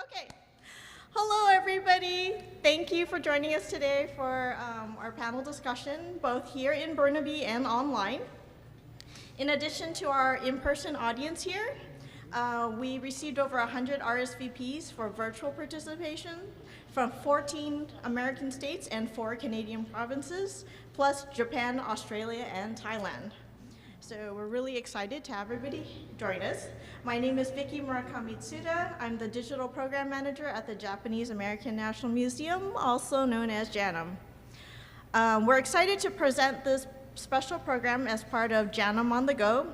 Okay. Hello, everybody. Thank you for joining us today for our panel discussion, both here in Burnaby and online. In addition to our in-person audience here, we received over 100 RSVPs for virtual participation from 14 American states and 4 Canadian provinces, plus Japan, Australia, and Thailand. So we're really excited to have everybody join us. My name is Vicky Murakami-Tsuda. I'm the Digital Program Manager at the Japanese American National Museum, also known as JANM. We're excited to present this special program as part of JANM on the Go,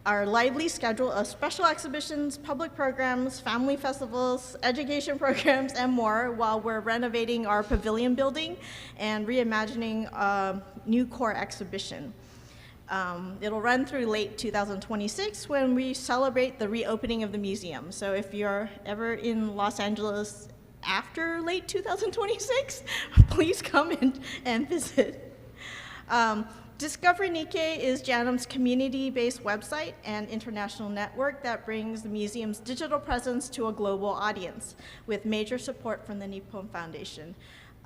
our lively schedule of special exhibitions, public programs, family festivals, education programs, and more while we're renovating our pavilion building and reimagining a new core exhibition. It'll run through late 2026 when we celebrate the reopening of the museum. So if you're ever in Los Angeles after late 2026, please come and visit. Discover Nikkei is JANM's community-based website and international network that brings the museum's digital presence to a global audience with major support from the Nippon Foundation.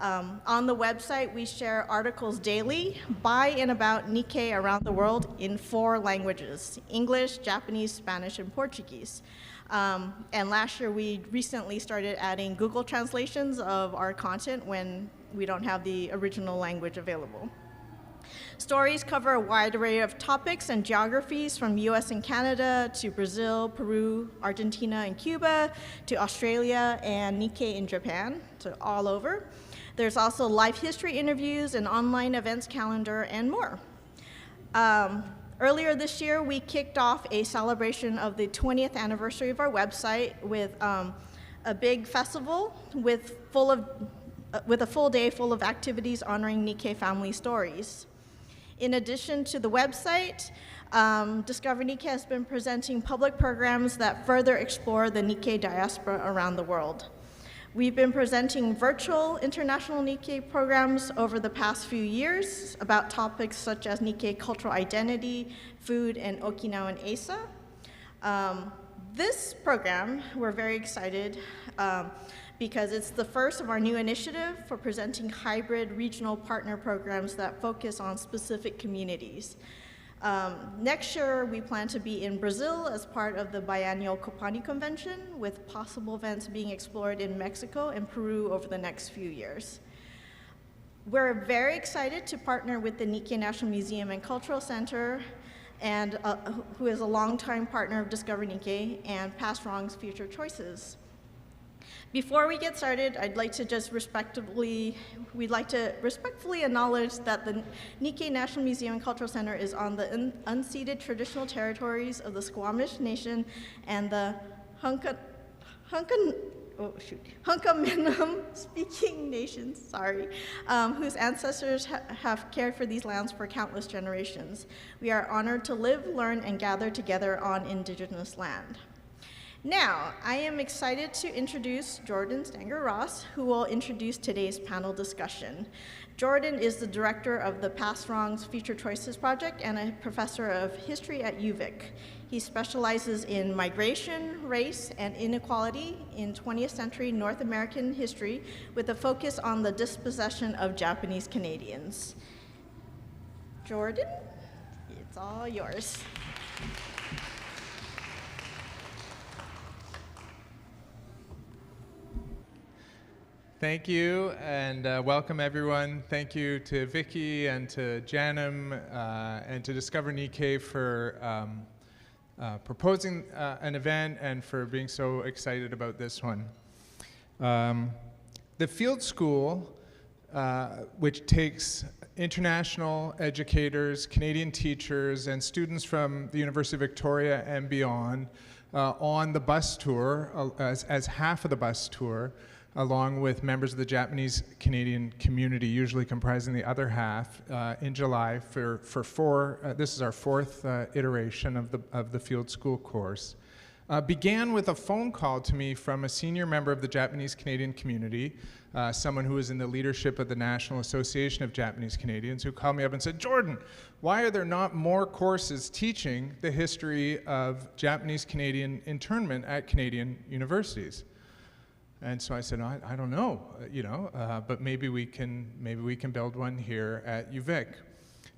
On the website, we share articles daily by and about Nikkei around the world in 4 languages: English, Japanese, Spanish, and Portuguese. And last year, we recently started adding Google translations of our content when we don't have the original language available. Stories cover a wide array of topics and geographies from US and Canada to Brazil, Peru, Argentina, and Cuba, to Australia and Nikkei in Japan, so all over. There's also live history interviews, an online events calendar, and more. Earlier this year, we kicked off a celebration of the 20th anniversary of our website with a big festival with a full day full of activities honoring Nikkei family stories. In addition to the website, Discover Nikkei has been presenting public programs that further explore the Nikkei diaspora around the world. We've been presenting virtual international Nikkei programs over the past few years about topics such as Nikkei cultural identity, food, and Okinawan Asa. This program, we're very excited because it's the first of our new initiative for presenting hybrid regional partner programs that focus on specific communities. Next year, we plan to be in Brazil as part of the biannual Copani Convention, with possible events being explored in Mexico and Peru over the next few years. We're very excited to partner with the Nikkei National Museum and Cultural Center, and who is a longtime partner of Discover Nikkei and Past Wrongs, Future Choices. Before we get started, we'd like to respectfully acknowledge that the Nikkei National Museum and Cultural Center is on the unceded traditional territories of the Squamish Nation and the Hunkaminam speaking nations, whose ancestors have cared for these lands for countless generations. We are honored to live, learn, and gather together on indigenous land. Now, I am excited to introduce Jordan Stanger-Ross, who will introduce today's panel discussion. Jordan is the director of the Past Wrongs, Future Choices project and a professor of history at UVic. He specializes in migration, race, and inequality in 20th century North American history with a focus on the dispossession of Japanese Canadians. Jordan, it's all yours. Thank you, and welcome everyone. Thank you to Vicky and to JANM and to Discover Nikkei for proposing an event and for being so excited about this one. The field school, which takes international educators, Canadian teachers, and students from the University of Victoria and beyond on the bus tour, as half of the bus tour, along with members of the Japanese Canadian community, usually comprising the other half, in July for 4, this is our 4th iteration of the field school course, began with a phone call to me from a senior member of the Japanese Canadian community, someone who is in the leadership of the National Association of Japanese Canadians, who called me up and said, "Jordan, why are there not more courses teaching the history of Japanese Canadian internment at Canadian universities?" And so I said, I don't know, but maybe we can build one here at UVic.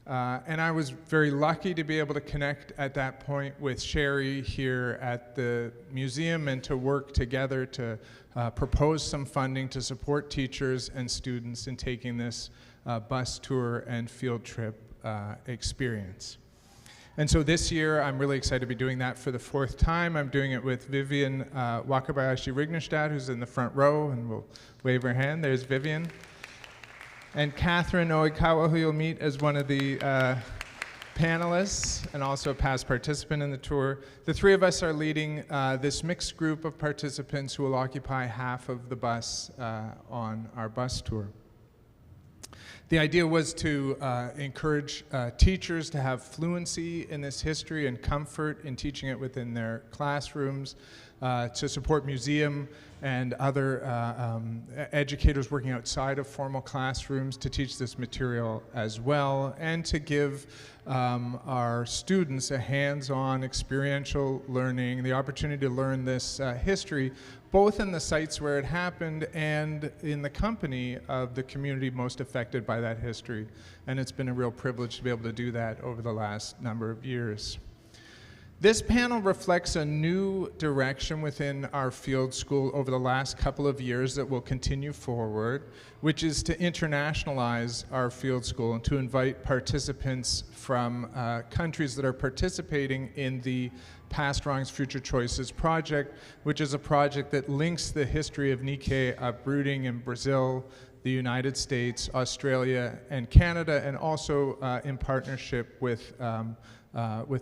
And I was very lucky to be able to connect at that point with Sherry here at the museum and to work together to propose some funding to support teachers and students in taking this bus tour and field trip experience. And so this year, I'm really excited to be doing that for the 4th time. I'm doing it with Vivian Wakabayashi-Rignerstadt, who's in the front row, and we'll wave her hand. There's Vivian. And Catherine Oikawa, who you'll meet as one of the panelists and also a past participant in the tour. The 3 of us are leading this mixed group of participants who will occupy half of the bus on our bus tour. The idea was to encourage teachers to have fluency in this history and comfort in teaching it within their classrooms, to support museum and other educators working outside of formal classrooms to teach this material as well, and to give our students a hands-on experiential learning, the opportunity to learn this history, both in the sites where it happened and in the company of the community most affected by that history. And it's been a real privilege to be able to do that over the last number of years. This panel reflects a new direction within our field school over the last couple of years that will continue forward, which is to internationalize our field school and to invite participants from countries that are participating in the Past Wrongs, Future Choices project, which is a project that links the history of Nikkei uprooting in Brazil, the United States, Australia, and Canada, and also in partnership with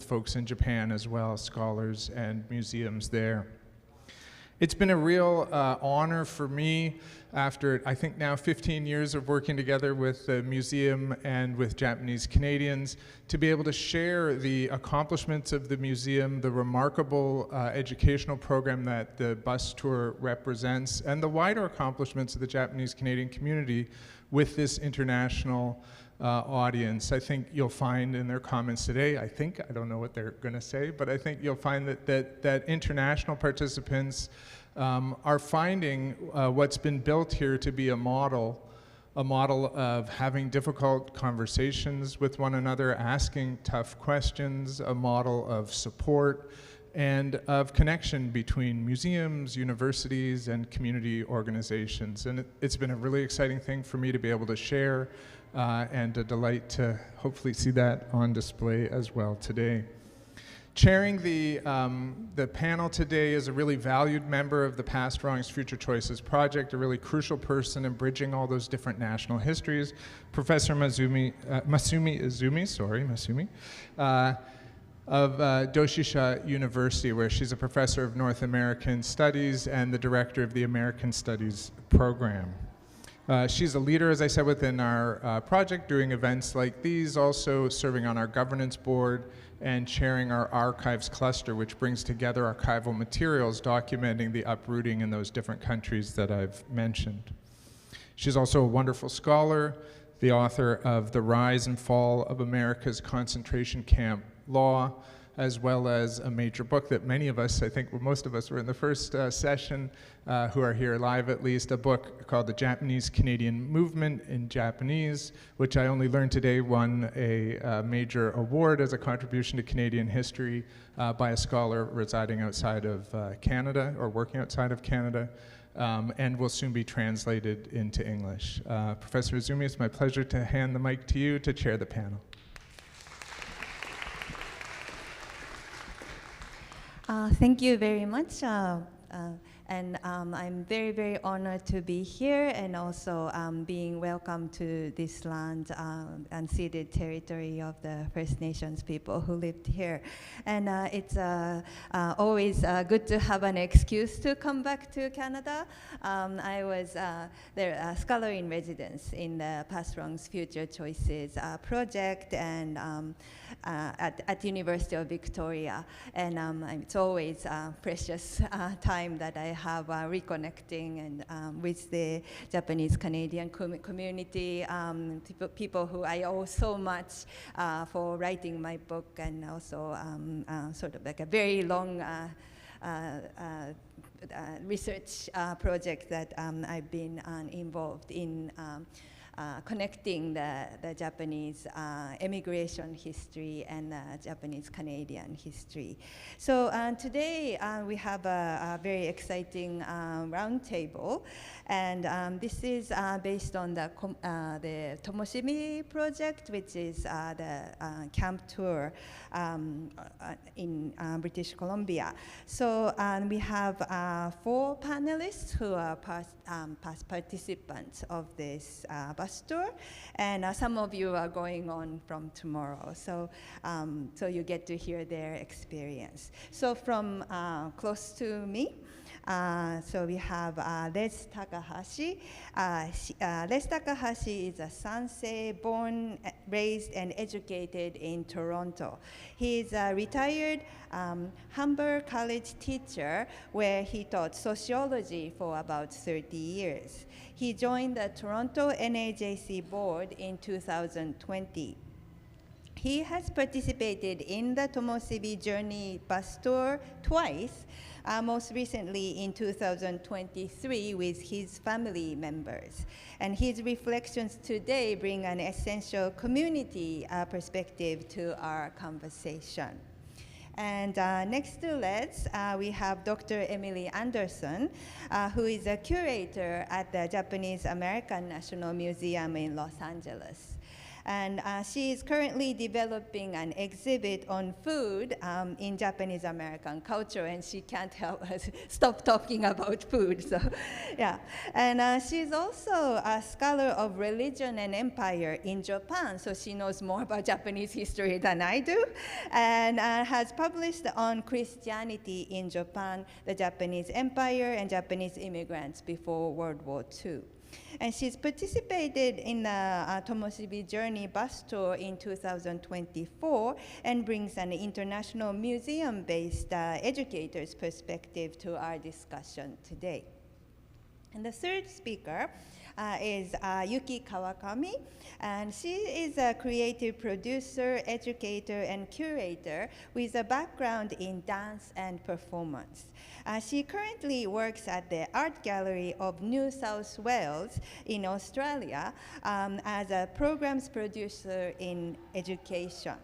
folks in Japan as well, scholars and museums there. It's been a real honor for me after, I think now 15 years of working together with the museum and with Japanese Canadians, to be able to share the accomplishments of the museum, the remarkable educational program that the bus tour represents, and the wider accomplishments of the Japanese Canadian community with this international audience. I think you'll find in their comments today, I don't know what they're going to say, but I think you'll find that international participants are finding what's been built here to be a model of having difficult conversations with one another, asking tough questions, a model of support, and of connection between museums, universities, and community organizations. And it's been a really exciting thing for me to be able to share, and a delight to hopefully see that on display as well today. Chairing the panel today is a really valued member of the Past Wrongs, Future Choices project, a really crucial person in bridging all those different national histories, Professor Masumi Izumi, of Doshisha University, where she's a professor of North American Studies and the director of the American Studies program. She's a leader, as I said, within our project, doing events like these, also serving on our governance board and chairing our archives cluster, which brings together archival materials documenting the uprooting in those different countries that I've mentioned. She's also a wonderful scholar, the author of The Rise and Fall of America's Concentration Camp Law, as well as a major book that many of us, I think most of us were in the first session, who are here live at least, a book called The Japanese Canadian Movement in Japanese, which I only learned today won a major award as a contribution to Canadian history by a scholar residing outside of Canada, or working outside of Canada, and will soon be translated into English. Professor Izumi, it's my pleasure to hand the mic to you to chair the panel. Thank you very much. And I'm very, very honored to be here and also being welcomed to this land, unceded territory of the First Nations people who lived here. And it's always good to have an excuse to come back to Canada. I was a scholar in residence in the Past Wrongs, Future Choices project and at University of Victoria. And it's always a precious time that I have reconnecting and with the Japanese Canadian community, people who I owe so much for writing my book, and also sort of like a very long research project that I've been involved in connecting the Japanese immigration history and Japanese-Canadian history. So today we have a very exciting roundtable, and this is based on the Tomoshibi project, which is the camp tour in British Columbia. So we have 4 panelists who are past participants of this bus tour, and some of you are going on from tomorrow. So, so you get to hear their experience. So from close to me, so we have Les Takahashi. Les Takahashi is a Sansei, born, raised, and educated in Toronto. He is a retired Humber College teacher where he taught sociology for about 30 years. He joined the Toronto NAJC board in 2020. He has participated in the Tomoshibi Journey bus tour twice, most recently in 2023 with his family members. And his reflections today bring an essential community perspective to our conversation. And next to Les, we have Dr. Emily Anderson, who is a curator at the Japanese American National Museum in Los Angeles. And she is currently developing an exhibit on food in Japanese American culture, and she can't help us stop talking about food. So, yeah. And she's also a scholar of religion and empire in Japan, so she knows more about Japanese history than I do, and has published on Christianity in Japan, the Japanese Empire, and Japanese immigrants before World War II. And she's participated in the Tomoshibi Journey bus tour in 2024 and brings an international museum-based educator's perspective to our discussion today. And the third speaker is Yuki Kawakami, and she is a creative producer, educator, and curator with a background in dance and performance. She currently works at the Art Gallery of New South Wales in Australia as a programs producer in education.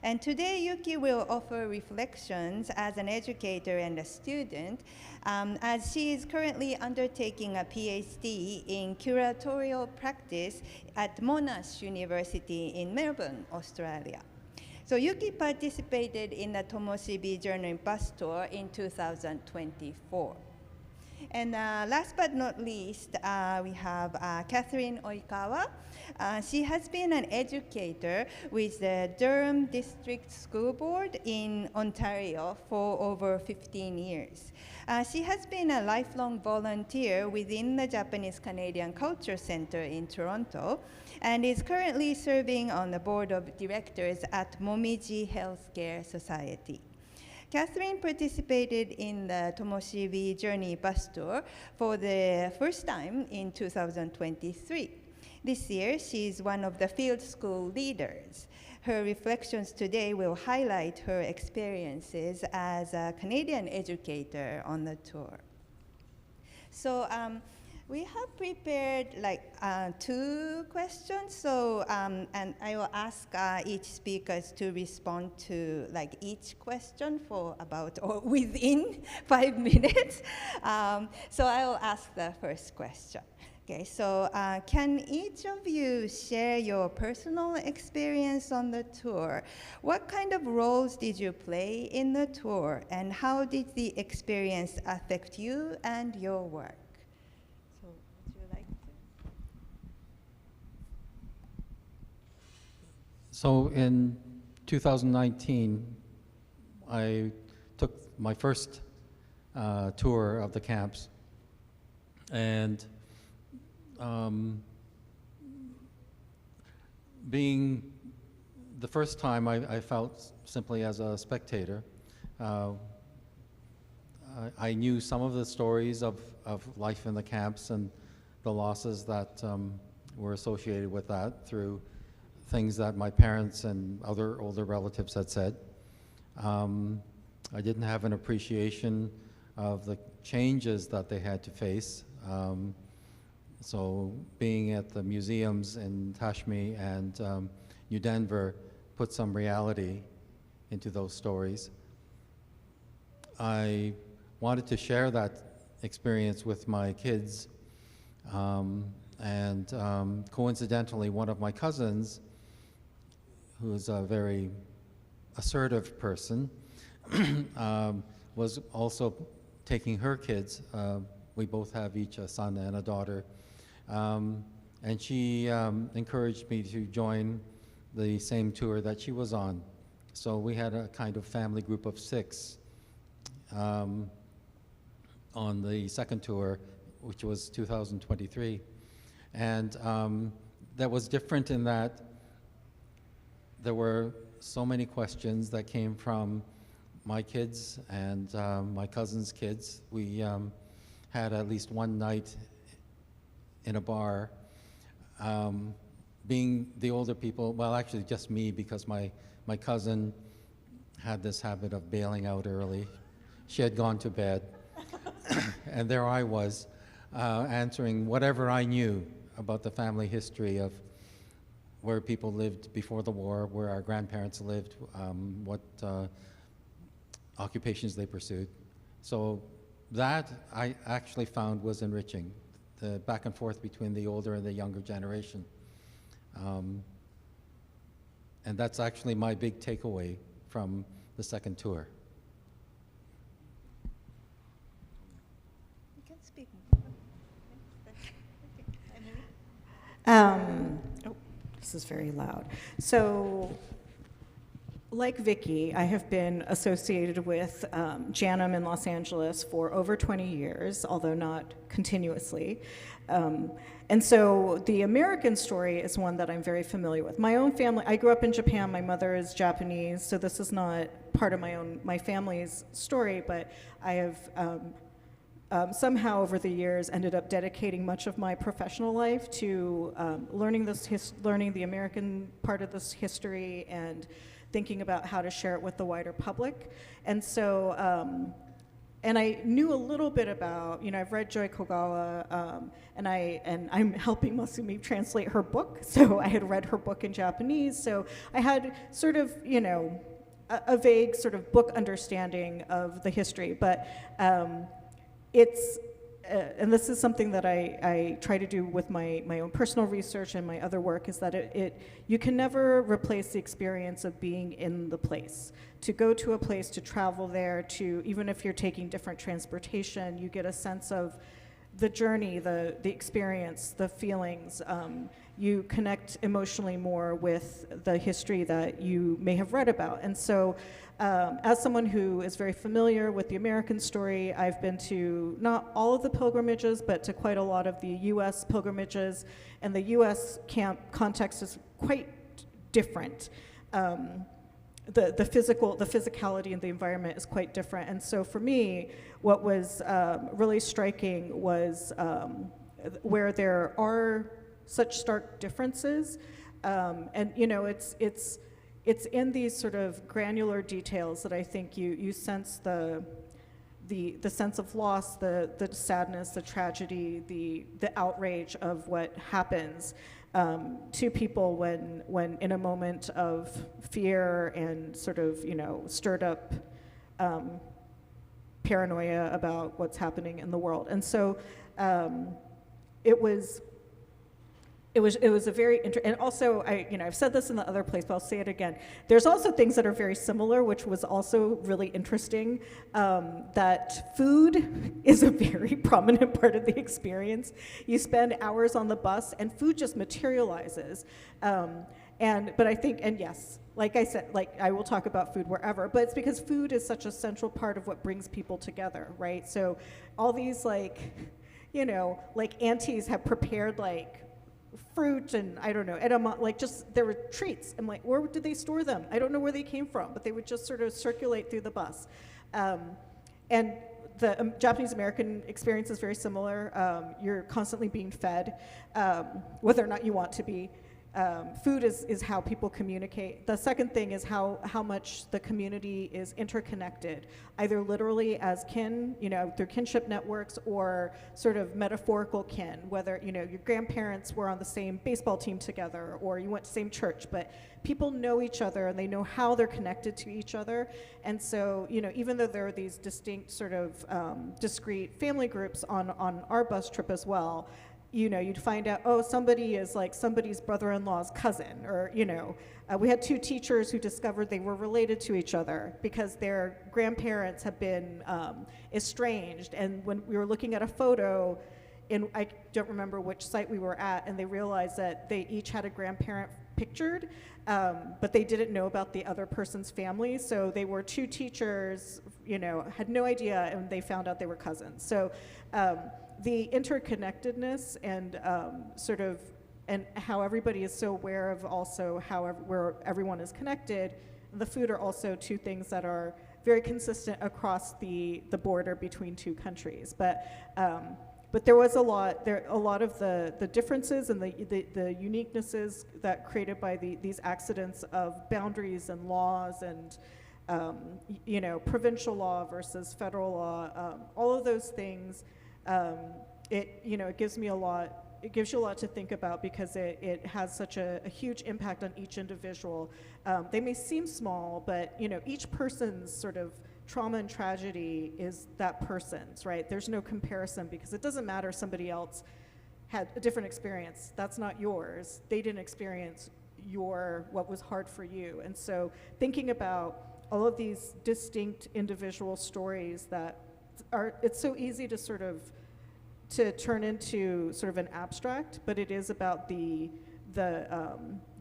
And today, Yuki will offer reflections as an educator and a student, as she is currently undertaking a PhD in curatorial practice at Monash University in Melbourne, Australia. So Yuki participated in the Tomoshibi Journey bus tour in 2024. And last but not least, we have Catherine Oikawa. She has been an educator with the Durham District School Board in Ontario for over 15 years. She has been a lifelong volunteer within the Japanese Canadian Culture Center in Toronto and is currently serving on the board of directors at Momiji Healthcare Society. Catherine participated in the Tomoshibi Journey bus tour for the first time in 2023. This year, she is one of the field school leaders. Her reflections today will highlight her experiences as a Canadian educator on the tour. So we have prepared like 2 questions. So and I will ask each speaker to respond to like each question for about or within 5 minutes. So I will ask the first question. Okay, so can each of you share your personal experience on the tour? What kind of roles did you play in the tour, and how did the experience affect you and your work? So would you like to? So in 2019, I took my first tour of the camps, and being the first time I felt simply as a spectator. I knew some of the stories of life in the camps and the losses that were associated with that through things that my parents and other older relatives had said. I didn't have an appreciation of the changes that they had to face. So being at the museums in Tashmi and New Denver put some reality into those stories. I wanted to share that experience with my kids, and coincidentally, one of my cousins, who's a very assertive person, was also taking her kids. We both have each a son and a daughter, and she encouraged me to join the same tour that she was on. So we had a kind of family group of 6 on the second tour, which was 2023. And that was different in that there were so many questions that came from my kids and my cousin's kids. We had at least one night in a bar, being the older people, well, actually just me, because my cousin had this habit of bailing out early. She had gone to bed, and there I was, answering whatever I knew about the family history of where people lived before the war, where our grandparents lived, what occupations they pursued. So that I actually found was enriching, the back and forth between the older and the younger generation. And that's actually my big takeaway from the second tour. You can speak. This is very loud. So, like Vicky, I have been associated with JANM in Los Angeles for over 20 years, although not continuously. And so the American story is one that I'm very familiar with. My own family, I grew up in Japan, my mother is Japanese, so this is not part of my family's story, but I have somehow over the years ended up dedicating much of my professional life to learning the American part of this history and thinking about how to share it with the wider public. And so, and I knew a little bit about, I've read Joy Kogawa, and I'm helping Masumi translate her book, so I had read her book in Japanese, so I had sort of, a vague sort of book understanding of the history, but it's, and this is something that I try to do with my own personal research and my other work, is that you can never replace the experience of being in the place. To go to a place, to travel there, even if you're taking different transportation, you get a sense of the journey, the experience, the feelings. You connect emotionally more with the history that you may have read about. And so, as someone who is very familiar with the American story, I've been to not all of the pilgrimages, but to quite a lot of the US pilgrimages, and the US camp context is quite different. The physicality and the environment is quite different. And so for me, what was really striking was where there are such stark differences, and it's in these sort of granular details that I think you sense the sense of loss, the sadness, the tragedy, the outrage of what happens to people when in a moment of fear and sort of stirred up paranoia about what's happening in the world. And so it was a very and also I've said this in the other place, but I'll say it again. There's also things that are very similar, which was also really interesting. That food is a very prominent part of the experience. You spend hours on the bus, and food just materializes. But I think, and yes, like I said, I will talk about food wherever, but it's because food is such a central part of what brings people together, right? So all these aunties have prepared fruit and I don't know, there were treats. I'm like, where did they store them? I don't know where they came from, but they would just sort of circulate through the bus. And the Japanese-American experience is very similar. You're constantly being fed, whether or not you want to be. Food is how people communicate. The second thing is how much the community is interconnected, either literally as kin, through kinship networks, or sort of metaphorical kin, whether, your grandparents were on the same baseball team together, or you went to the same church, but people know each other and they know how they're connected to each other. And so, even though there are these distinct sort of discrete family groups on our bus trip as well, you'd find out, oh, somebody is like somebody's brother-in-law's cousin, or, we had two teachers who discovered they were related to each other because their grandparents have been estranged. And when we were looking at a photo, I don't remember which site we were at, and they realized that they each had a grandparent pictured, but they didn't know about the other person's family. So they were two teachers, had no idea, and they found out they were cousins. So the interconnectedness and and how everybody is so aware of also where everyone is connected. The food are also two things that are very consistent across the border between two countries. But there was a lot of the differences and the uniquenesses that created by these accidents of boundaries and laws and provincial law versus federal law, all of those things. It gives me a lot. It gives you a lot to think about because it has such a huge impact on each individual. They may seem small, but each person's sort of trauma and tragedy is that person's, right? There's no comparison because it doesn't matter if somebody else had a different experience. That's not yours. They didn't experience what was hard for you. And so thinking about all of these distinct individual stories that it's so easy to to turn into sort of an abstract, but it is about the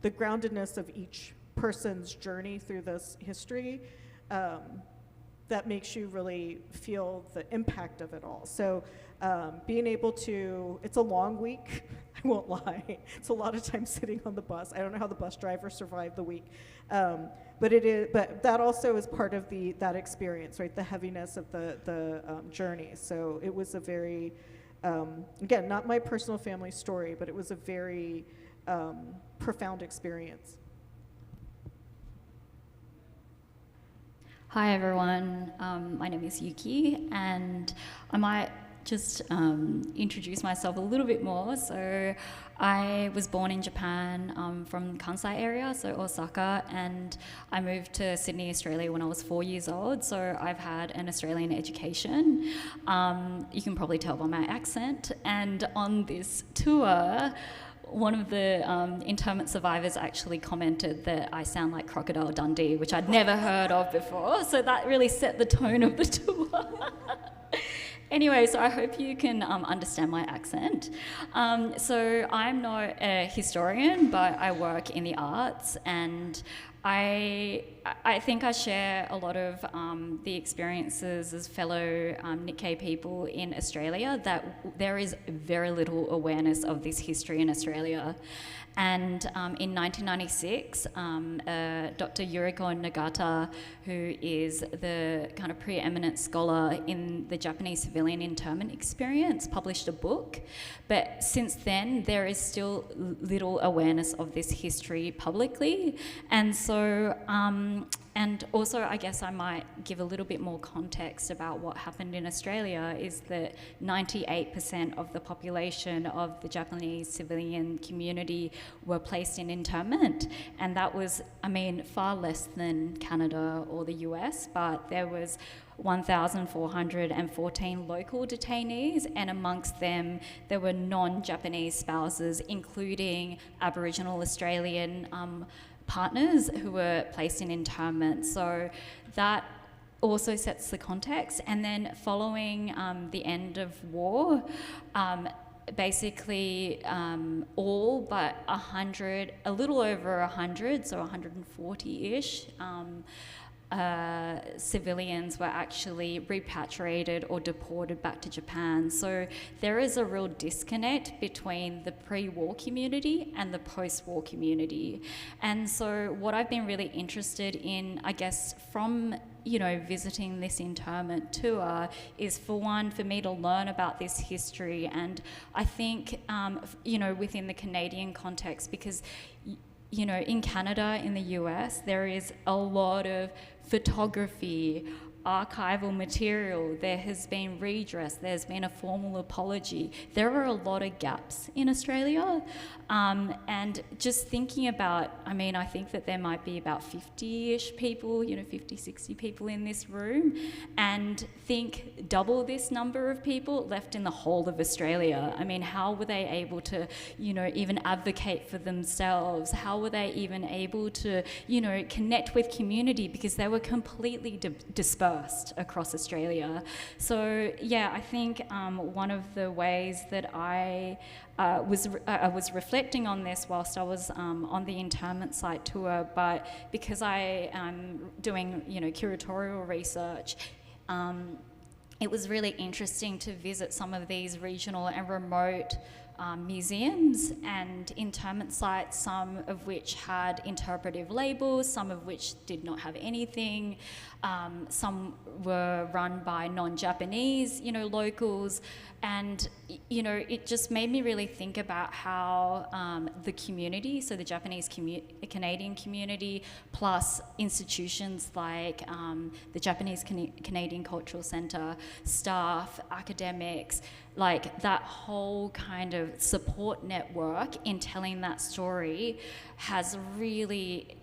groundedness of each person's journey through this history that makes you really feel the impact of it all. So being able to, it's a long week, I won't lie. It's a lot of time sitting on the bus. I don't know how the bus driver survived the week. But that also is part of that experience, right? The heaviness of the journey. So it was a very, again, not my personal family story, but it was a very profound experience. Hi everyone, my name is Yuki, and I might just introduce myself a little bit more. So I was born in Japan from Kansai area, so Osaka, and I moved to Sydney, Australia when I was 4 years old, so I've had an Australian education. You can probably tell by my accent, and on this tour, one of the internment survivors actually commented that I sound like Crocodile Dundee, which I'd never heard of before, so that really set the tone of the tour. Anyway, so I hope you can understand my accent. So I'm not a historian, but I work in the arts, and I think I share a lot of the experiences as fellow Nikkei people in Australia, that there is very little awareness of this history in Australia. And in 1996, Dr. Yuriko Nagata, who is the kind of preeminent scholar in the Japanese civilian internment experience, published a book. But since then, there is still little awareness of this history publicly. And so, and also, I guess I might give a little bit more context about what happened in Australia, is that 98% of the population of the Japanese civilian community were placed in internment. And that was, I mean, far less than Canada or the US, but there was 1,414 local detainees, and amongst them, there were non-Japanese spouses, including Aboriginal Australian partners who were placed in internment. So that also sets the context. And then following the end of war, basically all but 100, a little over 100, so 140-ish, civilians were actually repatriated or deported back to Japan. So there is a real disconnect between the pre-war community and the post-war community. And so what I've been really interested in, I guess, from visiting this internment tour is, for one, for me to learn about this history. And I think, within the Canadian context, because in Canada, in the US, there is a lot of photography, archival material, there has been redress, there's been a formal apology. There are a lot of gaps in Australia. And just thinking about, I think that there might be about 50-ish people, 50, 60 people in this room, and think double this number of people left in the whole of Australia. How were they able to, even advocate for themselves? How were they even able to, connect with community, because they were completely dispersed across Australia? So yeah, I think one of the ways that I was reflecting on this whilst I was on the internment site tour, but because I am doing curatorial research, it was really interesting to visit some of these regional and remote museums and internment sites, some of which had interpretive labels, some of which did not have anything. Some were run by non-Japanese, locals, and it just made me really think about how the community, so the Japanese Canadian community, plus institutions like the Japanese Canadian Cultural Centre, staff, academics, like that whole kind of support network in telling that story has really,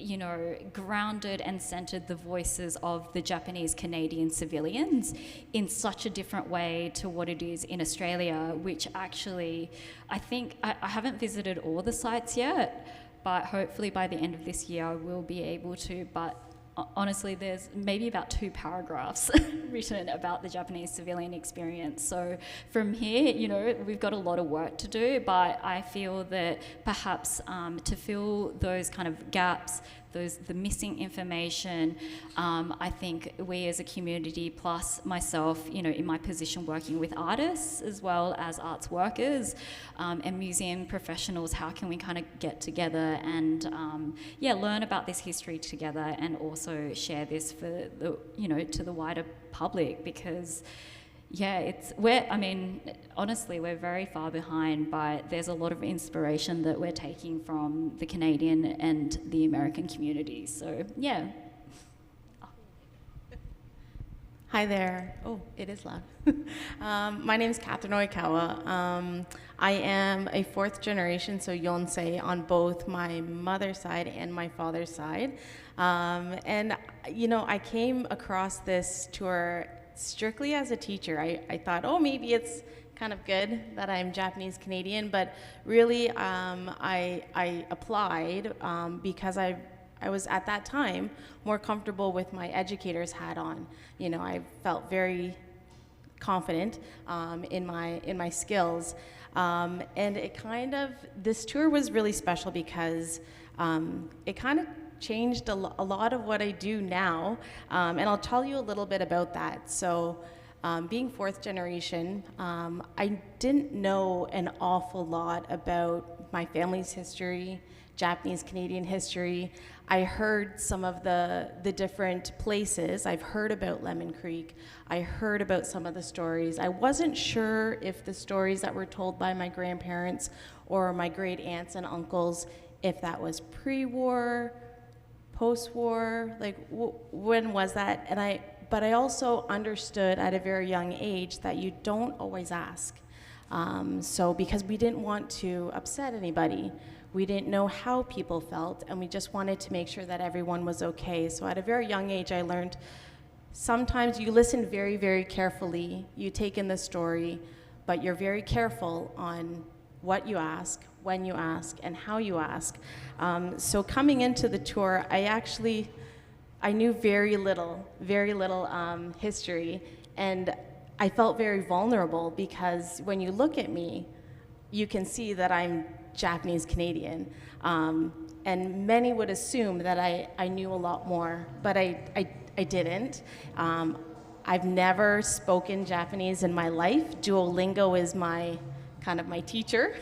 grounded and centered the voices of the Japanese Canadian civilians in such a different way to what it is in Australia, which actually, I think, I haven't visited all the sites yet, but hopefully by the end of this year I will be able to. But honestly, there's maybe about 2 paragraphs written about the Japanese civilian experience. So from here, we've got a lot of work to do, but I feel that perhaps to fill those kind of gaps, the missing information, I think we as a community, plus myself, in my position working with artists as well as arts workers and museum professionals, how can we kind of get together and learn about this history together, and also share this for the to the wider public, because honestly, we're very far behind, but there's a lot of inspiration that we're taking from the Canadian and the American communities. So, yeah. Hi there. Oh, it is loud. My name is Catherine Oikawa. I am a 4th generation, so Yonsei, on both my mother's side and my father's side. And, I came across this tour strictly as a teacher. I thought, maybe it's kind of good that I'm Japanese Canadian, but really I applied because I was at that time more comfortable with my educator's hat on. I felt very confident in my skills, and this tour was really special because it kind of changed a lot of what I do now, and I'll tell you a little bit about that. So being 4th generation, I didn't know an awful lot about my family's history, Japanese Canadian history. I heard some of the different places. I've heard about Lemon Creek. I heard about some of the stories. I wasn't sure if the stories that were told by my grandparents or my great aunts and uncles, if that was pre-war, post-war, like when was that? But I also understood at a very young age that you don't always ask. So because we didn't want to upset anybody, we didn't know how people felt, and we just wanted to make sure that everyone was okay. So at a very young age, I learned sometimes you listen very, very carefully, you take in the story, but you're very careful on what you ask, when you ask, and how you ask. So coming into the tour, I knew very little history, and I felt very vulnerable because when you look at me, you can see that I'm Japanese Canadian. and many would assume that I knew a lot more, but I didn't. I've never spoken Japanese in my life. Duolingo is my teacher.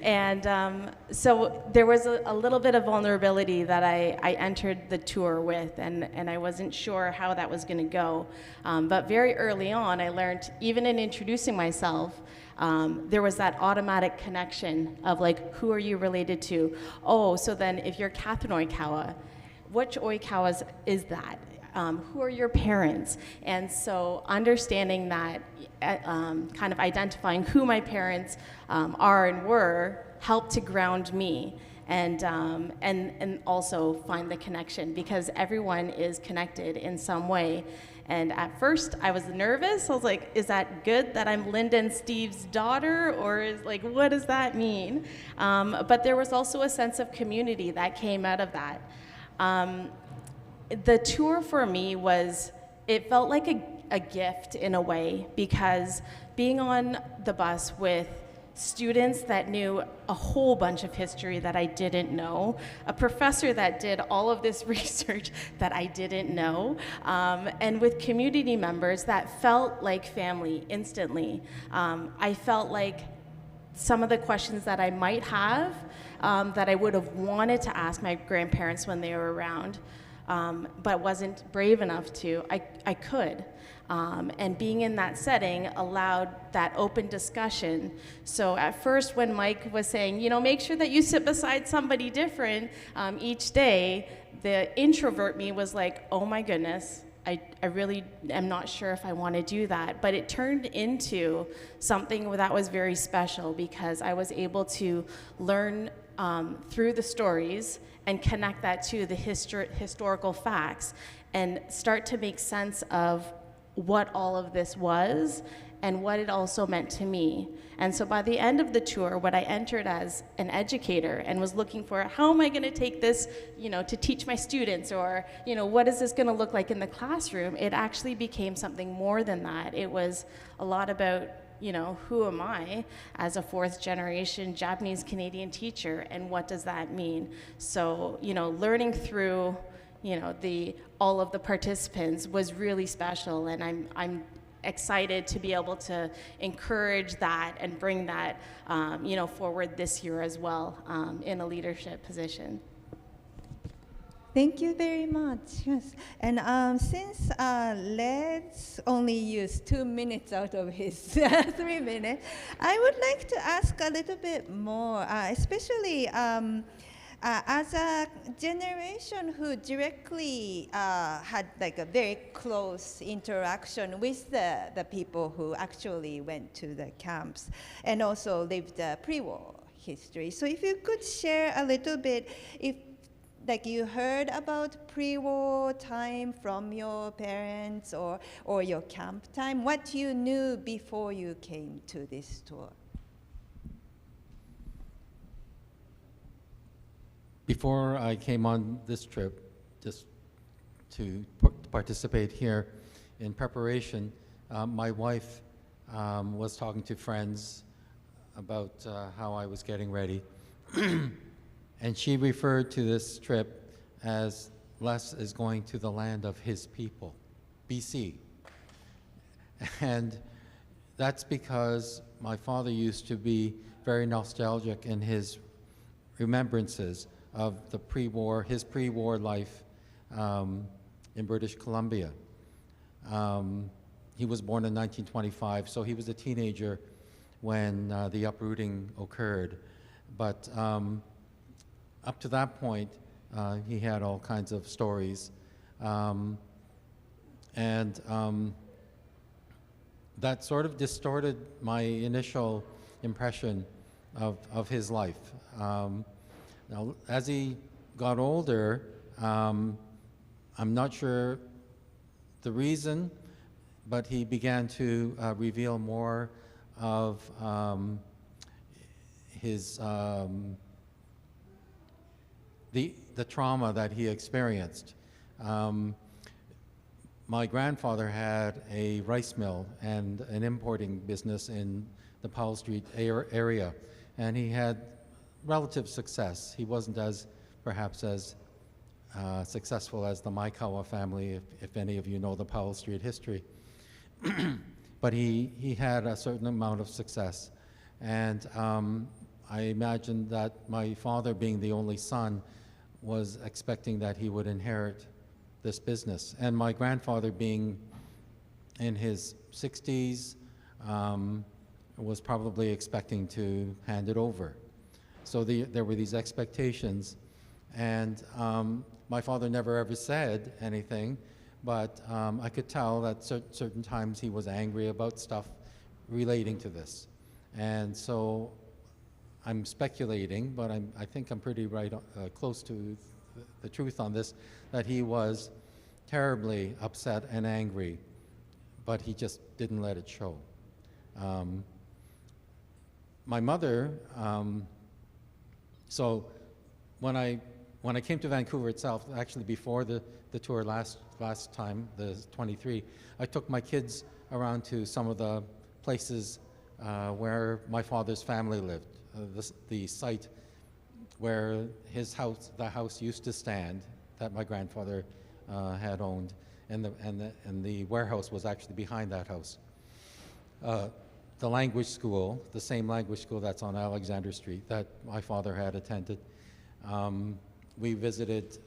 And so there was a little bit of vulnerability that I entered the tour with, and I wasn't sure how that was going to go. But very early on, I learned, even in introducing myself, there was that automatic connection of like, who are you related to? Oh, so then if you're Catherine Oikawa, which Oikawas is that? Who are your parents? And so understanding that, kind of identifying who my parents are and were, helped to ground me, and also find the connection, because everyone is connected in some way. And at first I was nervous. I was like, is that good that I'm Linda and Steve's daughter, or is like, what does that mean? But there was also a sense of community that came out of that. The tour for me it felt like a gift in a way, because being on the bus with students that knew a whole bunch of history that I didn't know, a professor that did all of this research that I didn't know, and with community members that felt like family instantly. I felt like some of the questions that I might have, that I would have wanted to ask my grandparents when they were around, but wasn't brave enough to, I could. And being in that setting allowed that open discussion. So at first, when Mike was saying, make sure that you sit beside somebody different each day, the introvert me was like, oh my goodness, I really am not sure if I want to do that. But it turned into something that was very special, because I was able to learn through the stories and connect that to the historical facts, and start to make sense of what all of this was and what it also meant to me. And so by the end of the tour, what I entered as an educator and was looking for, how am I going to take this, to teach my students, or, what is this going to look like in the classroom? It actually became something more than that. It was a lot about, who am I as a fourth generation Japanese Canadian teacher, and what does that mean? So, learning through, all of the participants was really special, and I'm excited to be able to encourage that and bring that, forward this year as well, in a leadership position. Thank you very much. Yes, and since let's only use 2 minutes out of his 3 minutes, I would like to ask a little bit more, especially as a generation who directly had like a very close interaction with the people who actually went to the camps and also lived the pre-war history. So if you could share a little bit, if like you heard about pre-war time from your parents or your camp time, what you knew before you came to this tour? Before I came on this trip, just to participate here, in preparation, my wife was talking to friends about how I was getting ready. And she referred to this trip as Les is going to the land of his people, BC. And that's because my father used to be very nostalgic in his remembrances of his pre-war life in British Columbia. He was born in 1925, so he was a teenager when the uprooting occurred. But up to that point, he had all kinds of stories. That sort of distorted my initial impression of his life. Now, as he got older, I'm not sure the reason, but he began to reveal more of his the trauma that he experienced. My grandfather had a rice mill and an importing business in the Powell Street area, and he had relative success. He wasn't as perhaps as successful as the Maikawa family, if any of you know the Powell Street history. But he had a certain amount of success. And I imagined that my father, being the only son, was expecting that he would inherit this business. And my grandfather, being in his 60s, was probably expecting to hand it over. So there were these expectations. And my father never ever said anything, but I could tell that certain times he was angry about stuff relating to this. And so I'm speculating, but I think I'm pretty close to the truth on this, that he was terribly upset and angry, but he just didn't let it show. My mother, so when I came to Vancouver itself, actually before the tour last time, the 23, I took my kids around to some of the places where my father's family lived. The site where the house used to stand that my grandfather had owned, and the warehouse was actually behind that house. The language school, the same language school that's on Alexander Street that my father had attended. We visited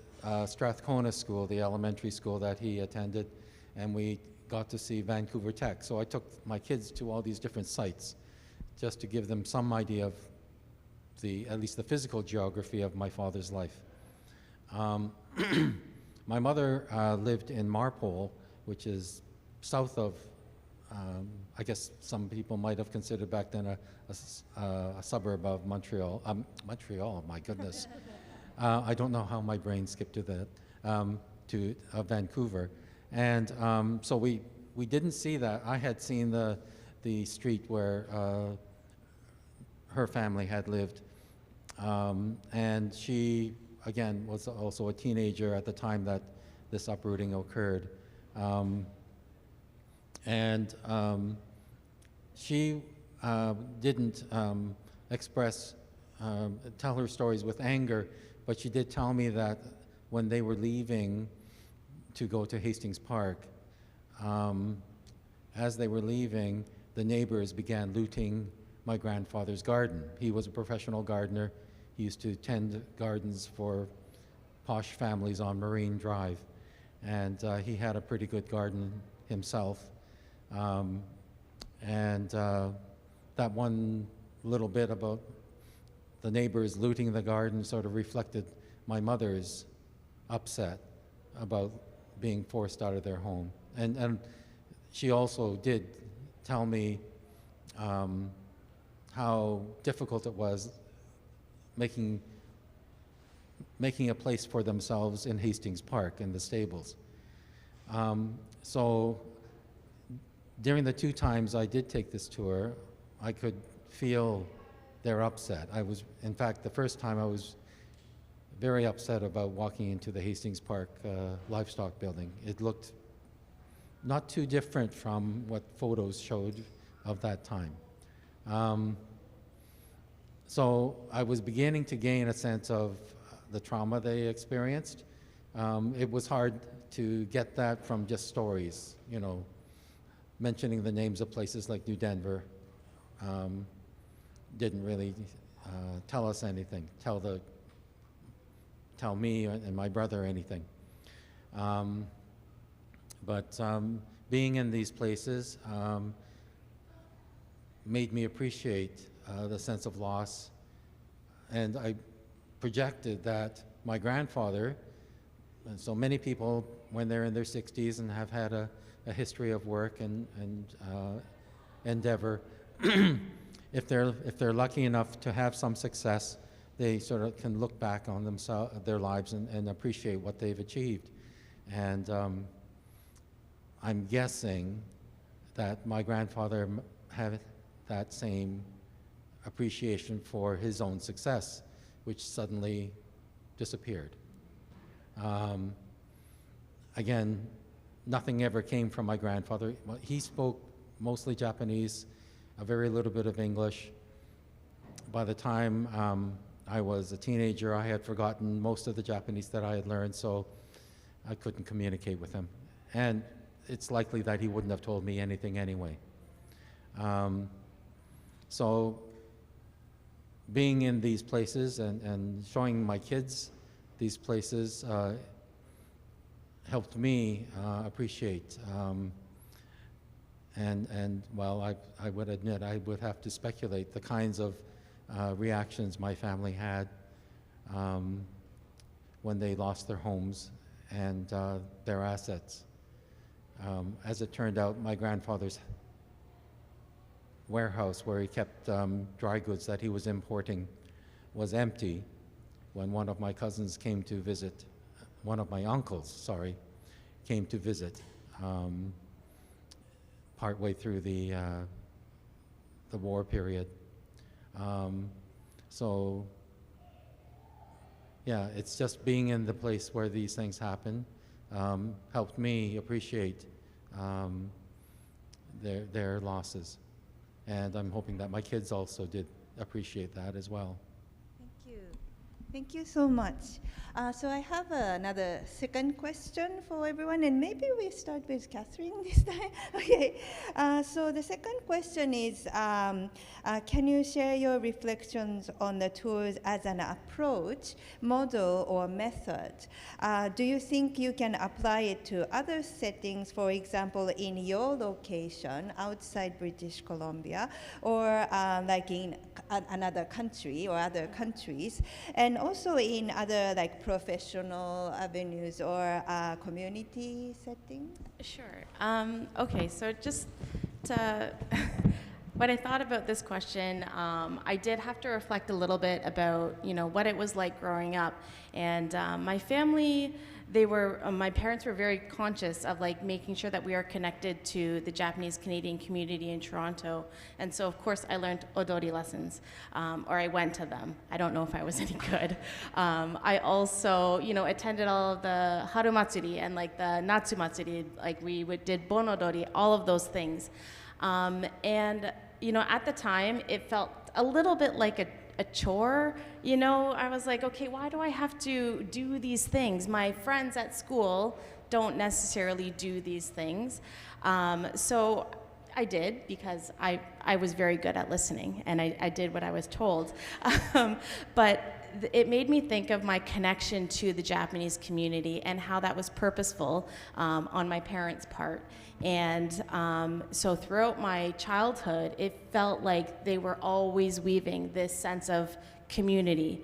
Strathcona School, the elementary school that he attended, and we got to see Vancouver Tech. So I took my kids to all these different sites just to give them some idea of at least the physical geography of my father's life. My mother lived in Marpole, which is south of, I guess some people might have considered back then a suburb of Montreal. Montreal, my goodness. I don't know how my brain skipped to that, to Vancouver. And so we didn't see that. I had seen the street where her family had lived. And she, again, was also a teenager at the time that this uprooting occurred. She didn't tell her stories with anger, but she did tell me that when they were leaving to go to Hastings Park, as they were leaving, the neighbors began looting my grandfather's garden. He was a professional gardener. He used to tend gardens for posh families on Marine Drive. And he had a pretty good garden himself. That one little bit about the neighbors looting the garden sort of reflected my mother's upset about being forced out of their home. And she also did tell me how difficult it was making a place for themselves in Hastings Park in the stables. So during the 2 times I did take this tour, I could feel their upset. In fact, the first time I was very upset about walking into the Hastings Park livestock building. It looked not too different from what photos showed of that time. So I was beginning to gain a sense of the trauma they experienced. It was hard to get that from just stories, mentioning the names of places like New Denver didn't really tell us anything, tell me and my brother anything. But being in these places made me appreciate the sense of loss, and I projected that my grandfather, and so many people when they're in their 60s and have had a history of work and endeavor, if they're lucky enough to have some success, they sort of can look back on their lives and appreciate what they've achieved. And I'm guessing that my grandfather had that same appreciation for his own success, which suddenly disappeared. Again, nothing ever came from my grandfather. Well, he spoke mostly Japanese, a very little bit of English. By the time I was a teenager, I had forgotten most of the Japanese that I had learned, so I couldn't communicate with him. And it's likely that he wouldn't have told me anything anyway. So being in these places and showing my kids these places helped me appreciate. And well, I would admit, I would have to speculate the kinds of reactions my family had when they lost their homes and their assets. As it turned out, my grandfather's warehouse where he kept dry goods that he was importing was empty when one of my cousins came to visit, one of my uncles, sorry, came to visit partway through the war period. So yeah, it's just being in the place where these things happen helped me appreciate their losses. And I'm hoping that my kids also did appreciate that as well. Thank you. Thank you so much. So I have another second question for everyone, and maybe we start with Catherine this time. Okay. So the second question is, can you share your reflections on the tours as an approach, model, or method? Do you think you can apply it to other settings, for example, in your location outside British Columbia, or like in another country or other countries, and also in other like professional avenues or community settings? Sure. Okay, so just to when I thought about this question, I did have to reflect a little bit about, what it was like growing up. And my family, my parents were very conscious of like making sure that we are connected to the Japanese Canadian community in Toronto. And so of course I learned odori lessons, or I went to them. I don't know if I was any good. I also, attended all of the Haru Matsuri and like the Natsu Matsuri, like did bon odori, all of those things. And at the time it felt a little bit like a chore, I was like, okay, why do I have to do these things? My friends at school don't necessarily do these things. So I did, because I was very good at listening, and I did what I was told. But it made me think of my connection to the Japanese community and how that was purposeful on my parents' part. And so throughout my childhood, it felt like they were always weaving this sense of community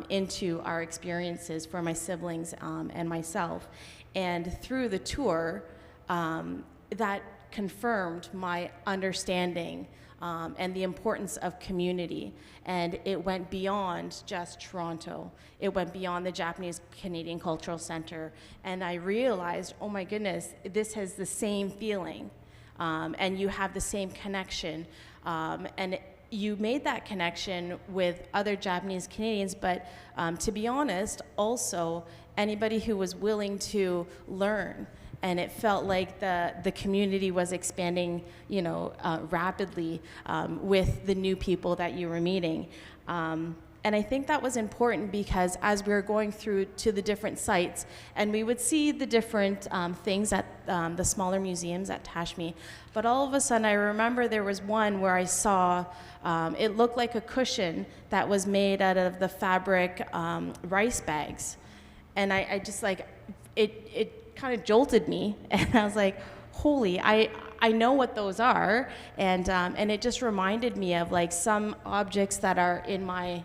into our experiences for my siblings and myself. And through the tour, that confirmed my understanding and the importance of community. And it went beyond just Toronto. It went beyond the Japanese Canadian Cultural Center. And I realized, oh my goodness, this has the same feeling. And you have the same connection. And you made that connection with other Japanese Canadians, but to be honest, also anybody who was willing to learn. And it felt like the community was expanding, rapidly with the new people that you were meeting. And I think that was important because as we were going through to the different sites, and we would see the different things at the smaller museums at Tashmi, but all of a sudden I remember there was one where I saw, it looked like a cushion that was made out of the fabric rice bags. And I just like, it kind of jolted me, and I was like, holy, I know what those are, and it just reminded me of like some objects that are in my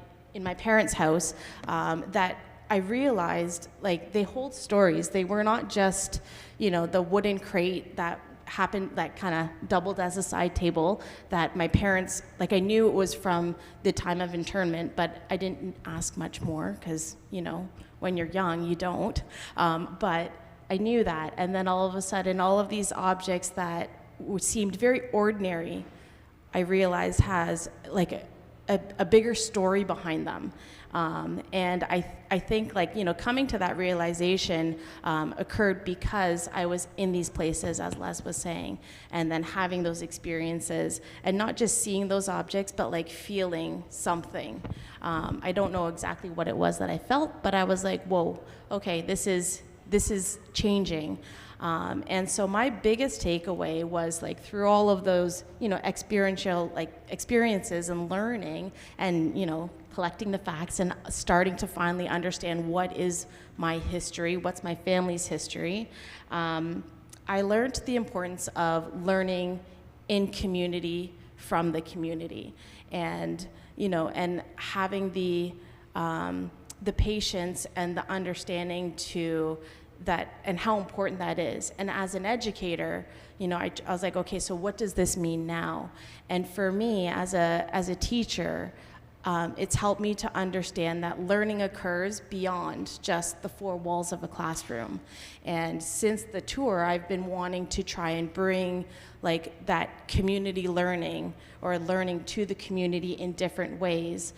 parents' house that I realized like they hold stories. They were not just, the wooden crate that happened, that kind of doubled as a side table that my parents, like I knew it was from the time of internment, but I didn't ask much more because, when you're young, you don't. But I knew that, and then all of a sudden, all of these objects that seemed very ordinary, I realized has like a bigger story behind them. And I think, like, you know, coming to that realization occurred because I was in these places, as Les was saying, and then having those experiences and not just seeing those objects, but like feeling something. I don't know exactly what it was that I felt, but I was like, whoa, okay, this is changing. And so my biggest takeaway was, like, through all of those, you know, experiential, like, experiences and learning and, you know, collecting the facts and starting to finally understand what is my history, what's my family's history, I learned the importance of learning in community from the community, and, you know, and having the patience and the understanding to that, and how important that is. And as an educator, you know, I was like, okay, so what does this mean now? And for me, as a teacher, it's helped me to understand that learning occurs beyond just the four walls of a classroom. And since the tour, I've been wanting to try and bring, like, that community learning or learning to the community in different ways,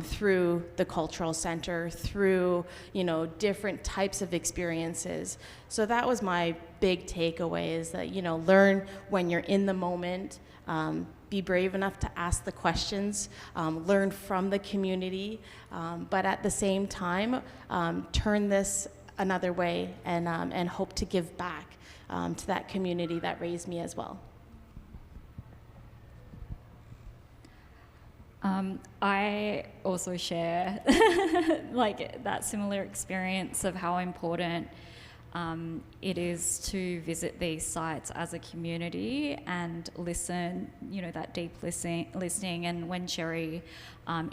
through the cultural center, through, you know, different types of experiences. So that was my big takeaway, is that, you know, learn when you're in the moment, be brave enough to ask the questions, learn from the community, but at the same time, turn this another way and hope to give back to that community that raised me as well. I also share like that similar experience of how important it is to visit these sites as a community and listen, you know, that deep listening. And when Sherry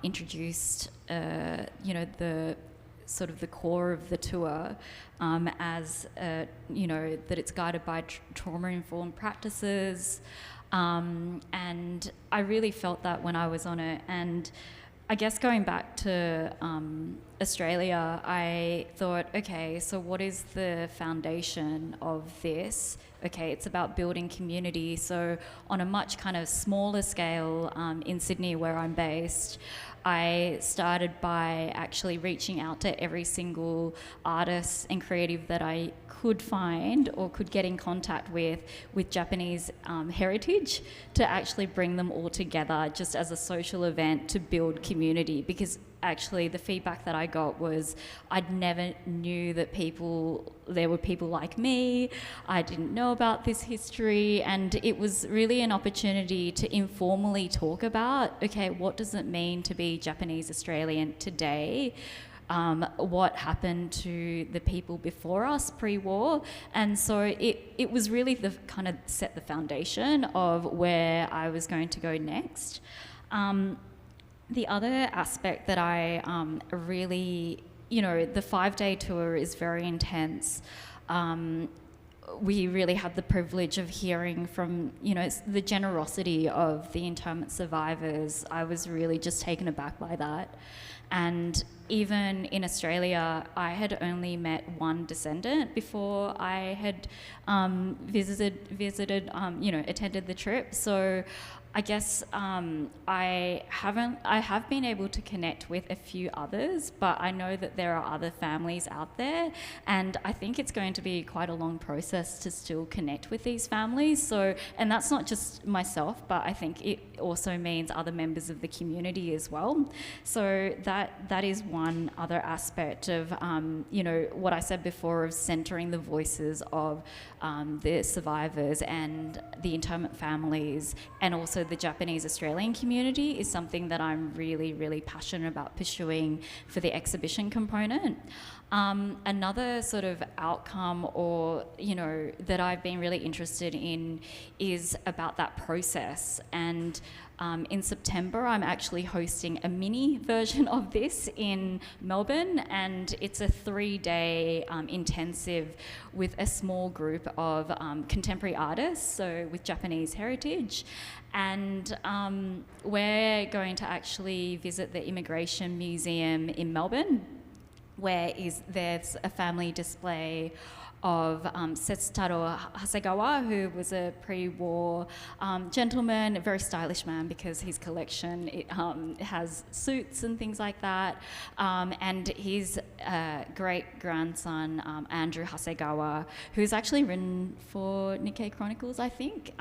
introduced, you know, the sort of the core of the tour as, you know, that it's guided by trauma-informed practices. And I really felt that when I was on it. And I guess going back to Australia, I thought, okay, so what is the foundation of this? Okay, it's about building community. So on a much kind of smaller scale in Sydney, where I'm based, I started by actually reaching out to every single artist and creative that I could find or could get in contact with Japanese heritage, to actually bring them all together just as a social event to build community. Because actually the feedback that I got was I'd never knew that there were people like me. I didn't know about this history, and it was really an opportunity to informally talk about, okay, what does it mean to be Japanese Australian today? What happened to the people before us pre-war? And so it was really the kind of set the foundation of where I was going to go next. The other aspect that I really, you know, the 5-day tour is very intense. We really had the privilege of hearing from, you know, the generosity of the internment survivors. I was really just taken aback by that. And even in Australia, I had only met one descendant before I had visited, you know, attended the trip. So I guess I have been able to connect with a few others, but I know that there are other families out there, and I think it's going to be quite a long process to still connect with these families. So, and that's not just myself, but I think it also means other members of the community as well. So that is one other aspect of, you know, what I said before of centering the voices of the survivors and the internment families, and also the Japanese Australian community, is something that I'm really, really passionate about pursuing for the exhibition component. Another sort of outcome, or, you know, that I've been really interested in is about that process. And in September, I'm actually hosting a mini version of this in Melbourne, and it's a 3-day intensive with a small group of contemporary artists, so with Japanese heritage. And we're going to actually visit the Immigration Museum in Melbourne, where there's a family display of Setsutaro Hasegawa, who was a pre-war gentleman, a very stylish man because his collection has suits and things like that. And his great-grandson, Andrew Hasegawa, who's actually written for Nikkei Chronicles, I think.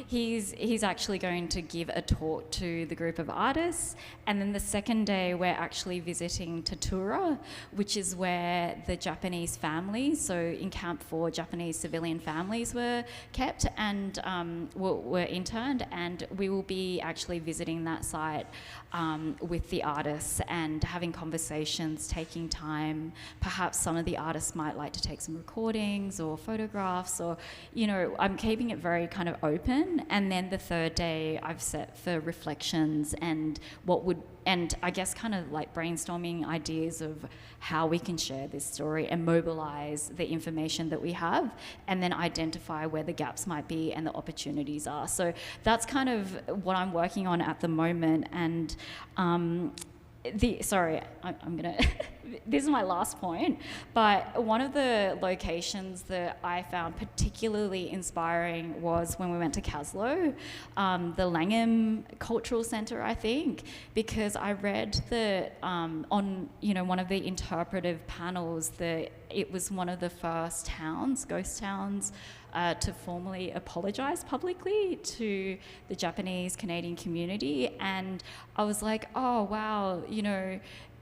He's actually going to give a talk to the group of artists. And then the second day, we're actually visiting Tatura, which is where the Japanese families, so in Camp 4, Japanese civilian families were kept and were interned, and we will be actually visiting that site with the artists and having conversations, taking time. Perhaps some of the artists might like to take some recordings or photographs, or, you know, I'm keeping it very kind of open. And then the third day I've set for reflections and and I guess kind of like brainstorming ideas of how we can share this story and mobilize the information that we have, and then identify where the gaps might be and the opportunities are. So that's kind of what I'm working on at the moment. And this is my last point, but one of the locations that I found particularly inspiring was when we went to Kaslo, the Langham Cultural Centre, I think, because I read that on one of the interpretive panels that it was one of the first towns, ghost towns, to formally apologize publicly to the Japanese Canadian community. And I was like, oh wow,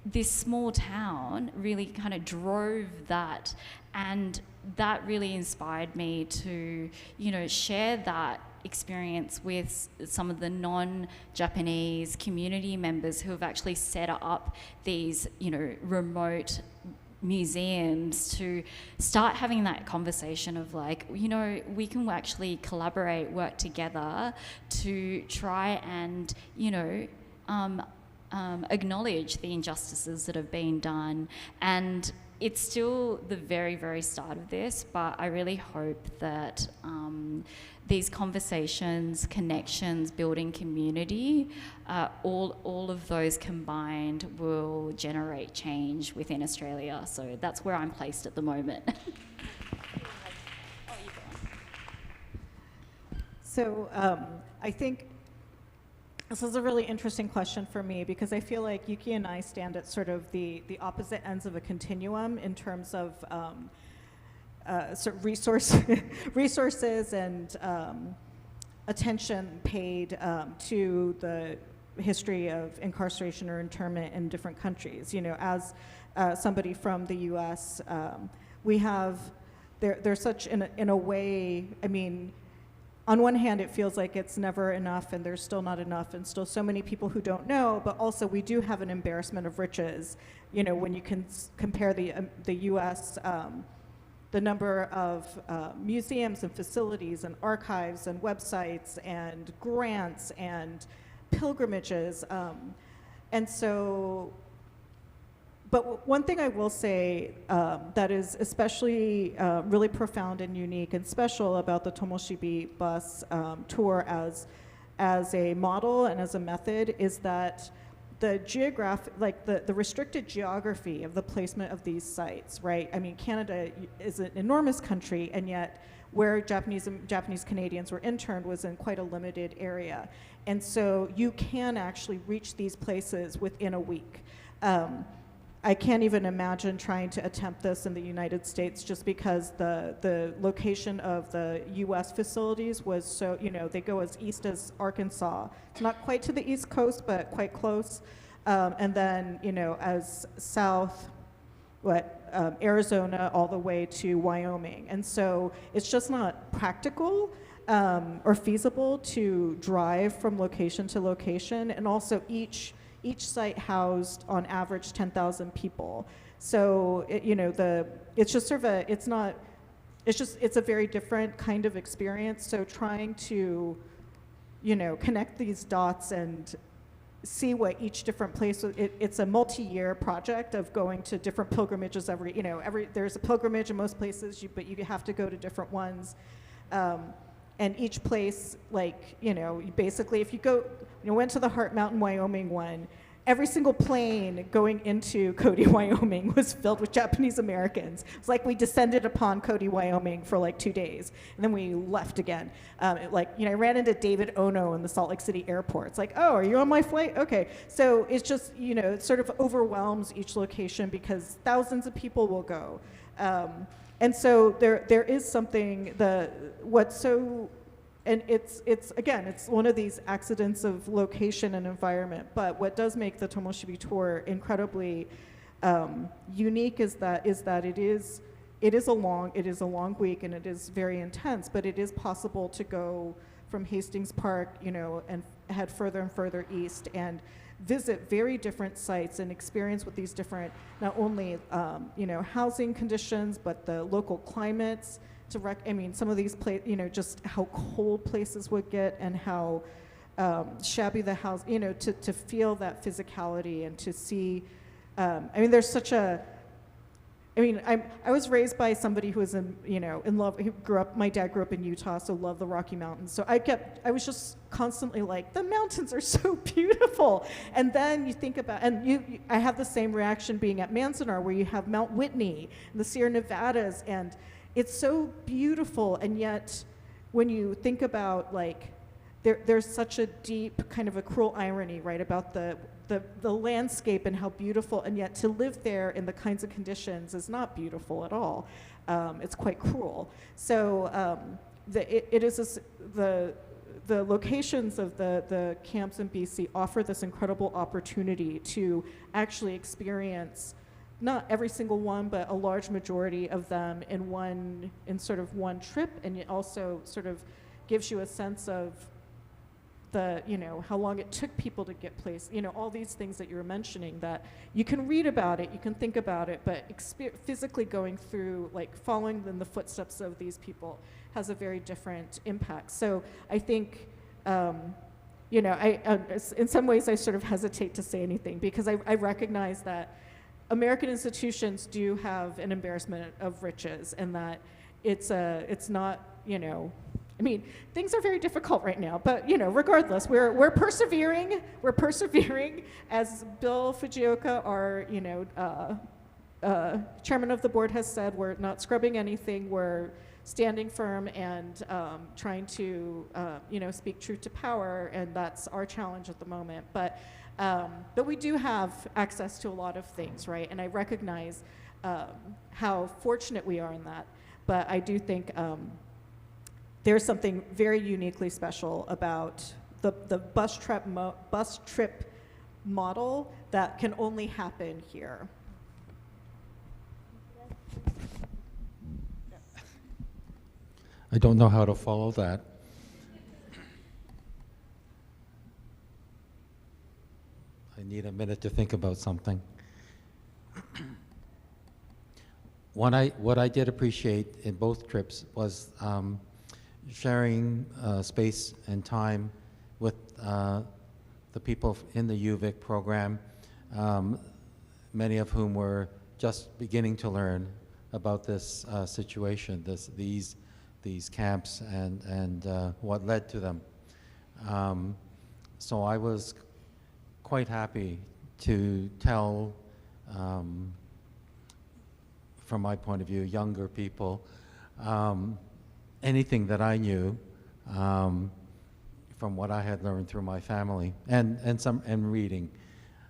this small town really kind of drove that, and that really inspired me to, share that experience with some of the non-Japanese community members who have actually set up these, remote museums, to start having that conversation of like, we can actually collaborate, work together to try and, acknowledge the injustices that have been done. And it's still the very, very start of this, but I really hope that these conversations, connections, building community, all of those combined will generate change within Australia. So that's where I'm placed at the moment. So I think this is a really interesting question for me, because I feel like Yuki and I stand at sort of the opposite ends of a continuum in terms of sort of resources and attention paid to the history of incarceration or internment in different countries. As somebody from the U.S., we have, there's such, in a way, I mean, on one hand, it feels like it's never enough and there's still not enough and still so many people who don't know, but also we do have an embarrassment of riches. When you can compare the U.S., the number of museums and facilities and archives and websites and grants and pilgrimages. But one thing I will say that is especially really profound and unique and special about the Tomoshibi bus tour as a model and as a method is that the the restricted geography of the placement of these sites, right? I mean, Canada is an enormous country, and yet where Japanese Canadians were interned was in quite a limited area. And so you can actually reach these places within a week. I can't even imagine trying to attempt this in the United States, just because the location of the US facilities was so, they go as east as Arkansas. It's not quite to the East Coast, but quite close. And then, as south, Arizona all the way to Wyoming. And so it's just not practical or feasible to drive from location to location. And also each site housed on average 10,000 people. So it's just sort of it's a very different kind of experience. So trying to, connect these dots and see what each different place, it's a multi-year project of going to different pilgrimages there's a pilgrimage in most places, but you have to go to different ones. And each place, basically, if you went to the Heart Mountain, Wyoming one, every single plane going into Cody, Wyoming was filled with Japanese Americans. It's like we descended upon Cody, Wyoming for like 2 days, and then we left again. I ran into David Ono in the Salt Lake City airport. It's like, oh, are you on my flight? Okay. So it's just, it sort of overwhelms each location because thousands of people will go. And so there is something, and it's one of these accidents of location and environment, but what does make the Tomoshibi tour incredibly unique is that it is a long week and it is very intense, but it is possible to go from Hastings Park, and head further and further east and visit very different sites and experience what these different, not only housing conditions, but the local climates. Some of these places, just how cold places would get and how shabby the house, to feel that physicality and to see. There's such a. I was raised by somebody who was in love. My dad grew up in Utah, so loved the Rocky Mountains. So I was just constantly like, the mountains are so beautiful. And then you think about, I have the same reaction being at Manzanar, where you have Mount Whitney and the Sierra Nevadas, and it's so beautiful. And yet, when you think about there's such a deep kind of a cruel irony, right, about the landscape and how beautiful, and yet to live there in the kinds of conditions is not beautiful at all. It's quite cruel. So the locations of the camps in BC offer this incredible opportunity to actually experience not every single one, but a large majority of them in sort of one trip, and it also sort of gives you a sense of how long it took people to get placed, all these things that you were mentioning, that you can read about it, you can think about it, but physically going through, following in the footsteps of these people has a very different impact. So I think, in some ways I sort of hesitate to say anything because I recognize that American institutions do have an embarrassment of riches, and that it's not, things are very difficult right now, but regardless, we're persevering. We're persevering, as Bill Fujioka, our chairman of the board, has said. We're not scrubbing anything. We're standing firm and trying to speak truth to power, and that's our challenge at the moment. But we do have access to a lot of things, right? And I recognize how fortunate we are in that. But I do think there's something very uniquely special about the bus trip model that can only happen here. I don't know how to follow that. I need a minute to think about something. What I did appreciate in both trips was sharing space and time with the people in the UVic program, many of whom were just beginning to learn about this situation, these camps and what led to them. So I was quite happy to tell, from my point of view, younger people, anything that I knew from what I had learned through my family and reading.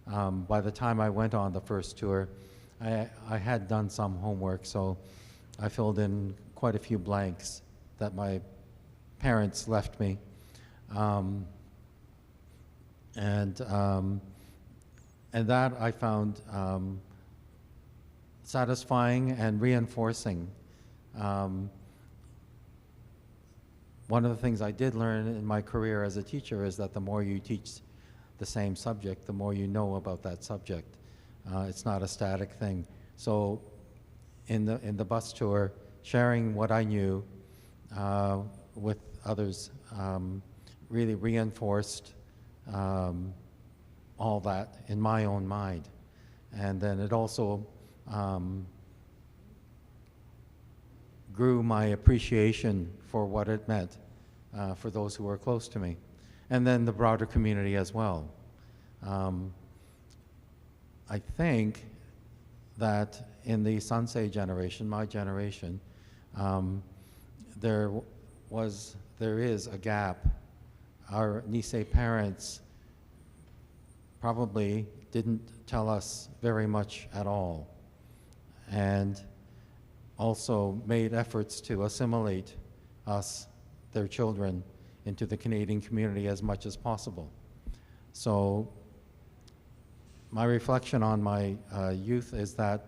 By the time I went on the first tour, I had done some homework, so I filled in quite a few blanks that my parents left me. And that I found satisfying and reinforcing. One of the things I did learn in my career as a teacher is that the more you teach the same subject, the more you know about that subject. It's not a static thing. So in the bus tour, sharing what I knew with others really reinforced all that in my own mind. And then it also grew my appreciation for what it meant for those who were close to me. And then the broader community as well. I think that in the Sansei generation, my generation, there is a gap. Our Nisei parents probably didn't tell us very much at all, and also made efforts to assimilate us, their children, into the Canadian community as much as possible. So my reflection on my youth is that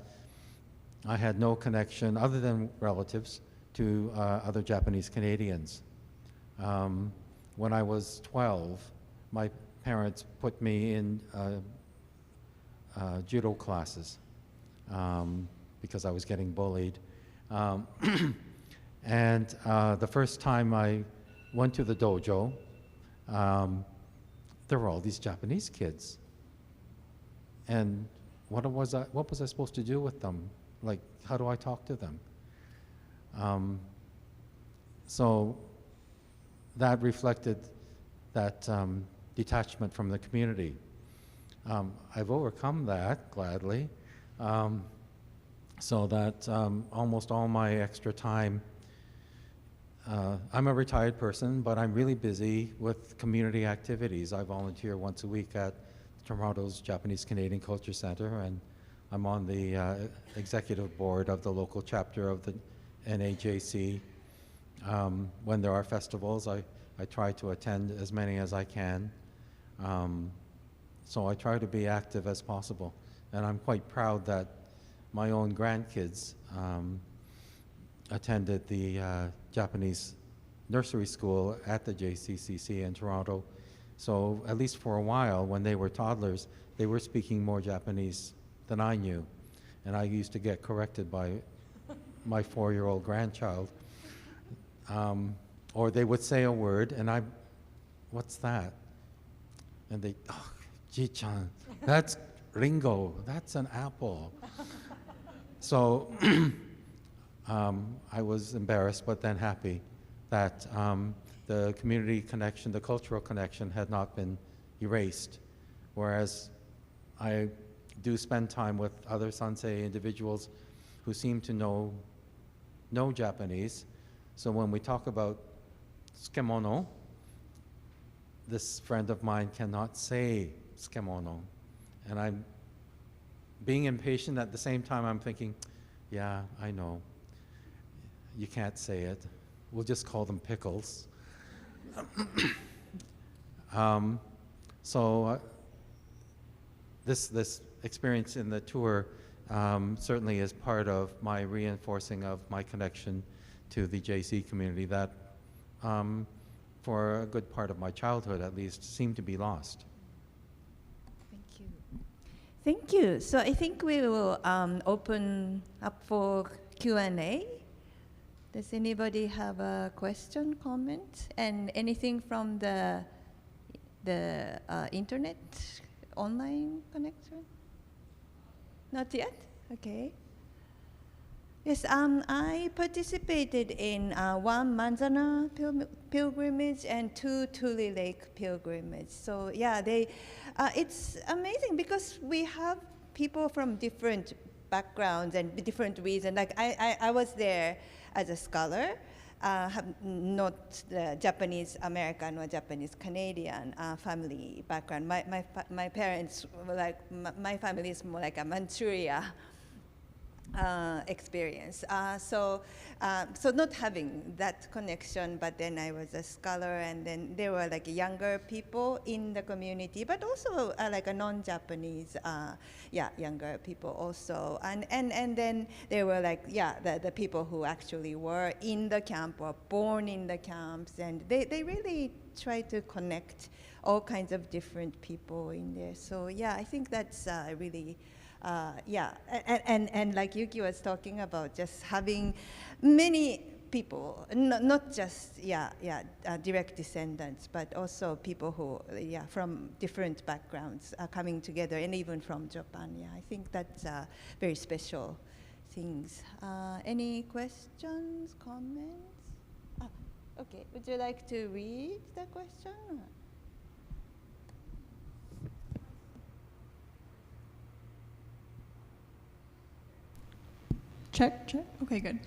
I had no connection, other than relatives, to other Japanese Canadians. When I was 12, my parents put me in judo classes because I was getting bullied. And the first time I went to the dojo, there were all these Japanese kids. And what was I supposed to do with them? Like, how do I talk to them? So that reflected that detachment from the community. I've overcome that, gladly, so that almost all my extra time, I'm a retired person, but I'm really busy with community activities. I volunteer once a week at Toronto's Japanese Canadian Culture Center, and I'm on the executive board of the local chapter of the NAJC. When there are festivals, I try to attend as many as I can. So I try to be active as possible. And I'm quite proud that my own grandkids attended the Japanese nursery school at the JCCC in Toronto. So at least for a while, when they were toddlers, they were speaking more Japanese than I knew. And I used to get corrected by my 4-year-old grandchild. Or they would say a word, and what's that? And they, oh, Ji-chan, that's ringo, that's an apple. So I was embarrassed, but then happy that the community connection, the cultural connection had not been erased. Whereas I do spend time with other Sansei individuals who seem to know Japanese. So when we talk about tsukemono, this friend of mine cannot say tsukemono. And I'm being impatient at the same time. I'm thinking, yeah, I know. You can't say it. We'll just call them pickles. This experience in the tour certainly is part of my reinforcing of my connection to the JC community that for a good part of my childhood at least seemed to be lost. Thank you. Thank you. So I think we will open up for Q&A. Does anybody have a question, comment, and anything from the internet, online connection? Not yet? Okay. Yes, I participated in one Manzana pilgrimage and 2 Tule Lake pilgrimage. So yeah, it's amazing because we have people from different backgrounds and different reasons. Like I was there as a scholar, not the Japanese American or Japanese Canadian family background. My parents were like, my family is more like a Manchuria experience. So not having that connection, but then I was a scholar, and then there were like younger people in the community, but also like a non-Japanese, younger people also. And then there were like, the people who actually were in the camp or born in the camps, and they really try to connect all kinds of different people in there. So yeah, I think that's really, and like Yuki was talking about, just having many people, not just direct descendants, but also people who from different backgrounds coming together, and even from Japan. Yeah, I think that's very special things. Any questions, comments? Okay, would you like to read the question? Check, check. Okay, good.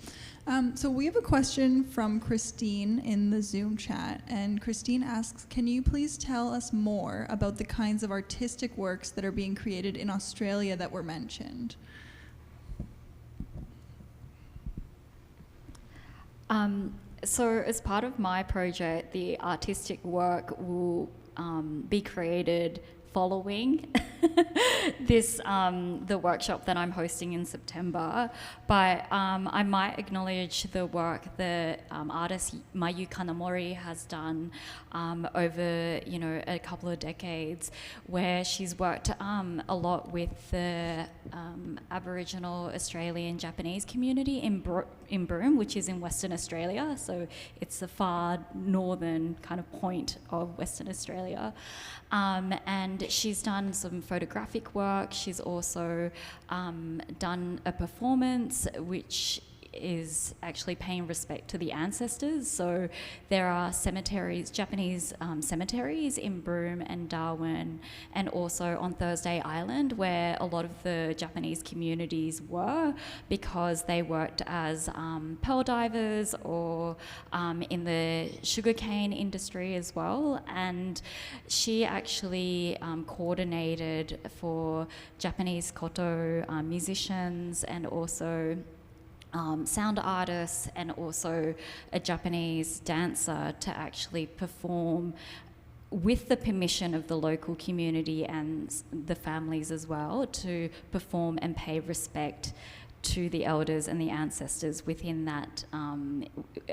So we have a question from Christine in the Zoom chat, and Christine asks, can you please tell us more about the kinds of artistic works that are being created in Australia that were mentioned? So as part of my project, the artistic work will be created following this the workshop that I'm hosting in September, but I might acknowledge the work that artist Mayu Kanamori has done over a couple of decades, where she's worked a lot with the Aboriginal Australian Japanese community in Broome, which is in Western Australia, so it's the far northern kind of point of Western Australia. And she's done some photographic work. She's also done a performance which is actually paying respect to the ancestors. So there are cemeteries, Japanese cemeteries in Broome and Darwin, and also on Thursday Island, where a lot of the Japanese communities were, because they worked as pearl divers or in the sugarcane industry as well. And she actually coordinated for Japanese koto musicians and also sound artists and also a Japanese dancer to actually perform with the permission of the local community and the families as well, to perform and pay respect to the elders and the ancestors within that,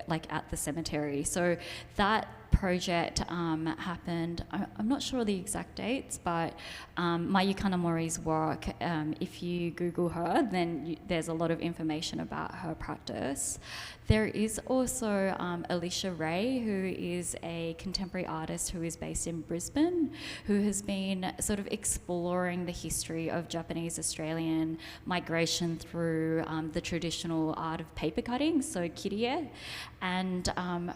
like at the cemetery. So that project happened, I'm not sure the exact dates, but Mayu Kanamori's work, if you Google her, then there's a lot of information about her practice. There is also Alicia Ray, who is a contemporary artist who is based in Brisbane, who has been sort of exploring the history of Japanese Australian migration through the traditional art of paper cutting, so kirie, and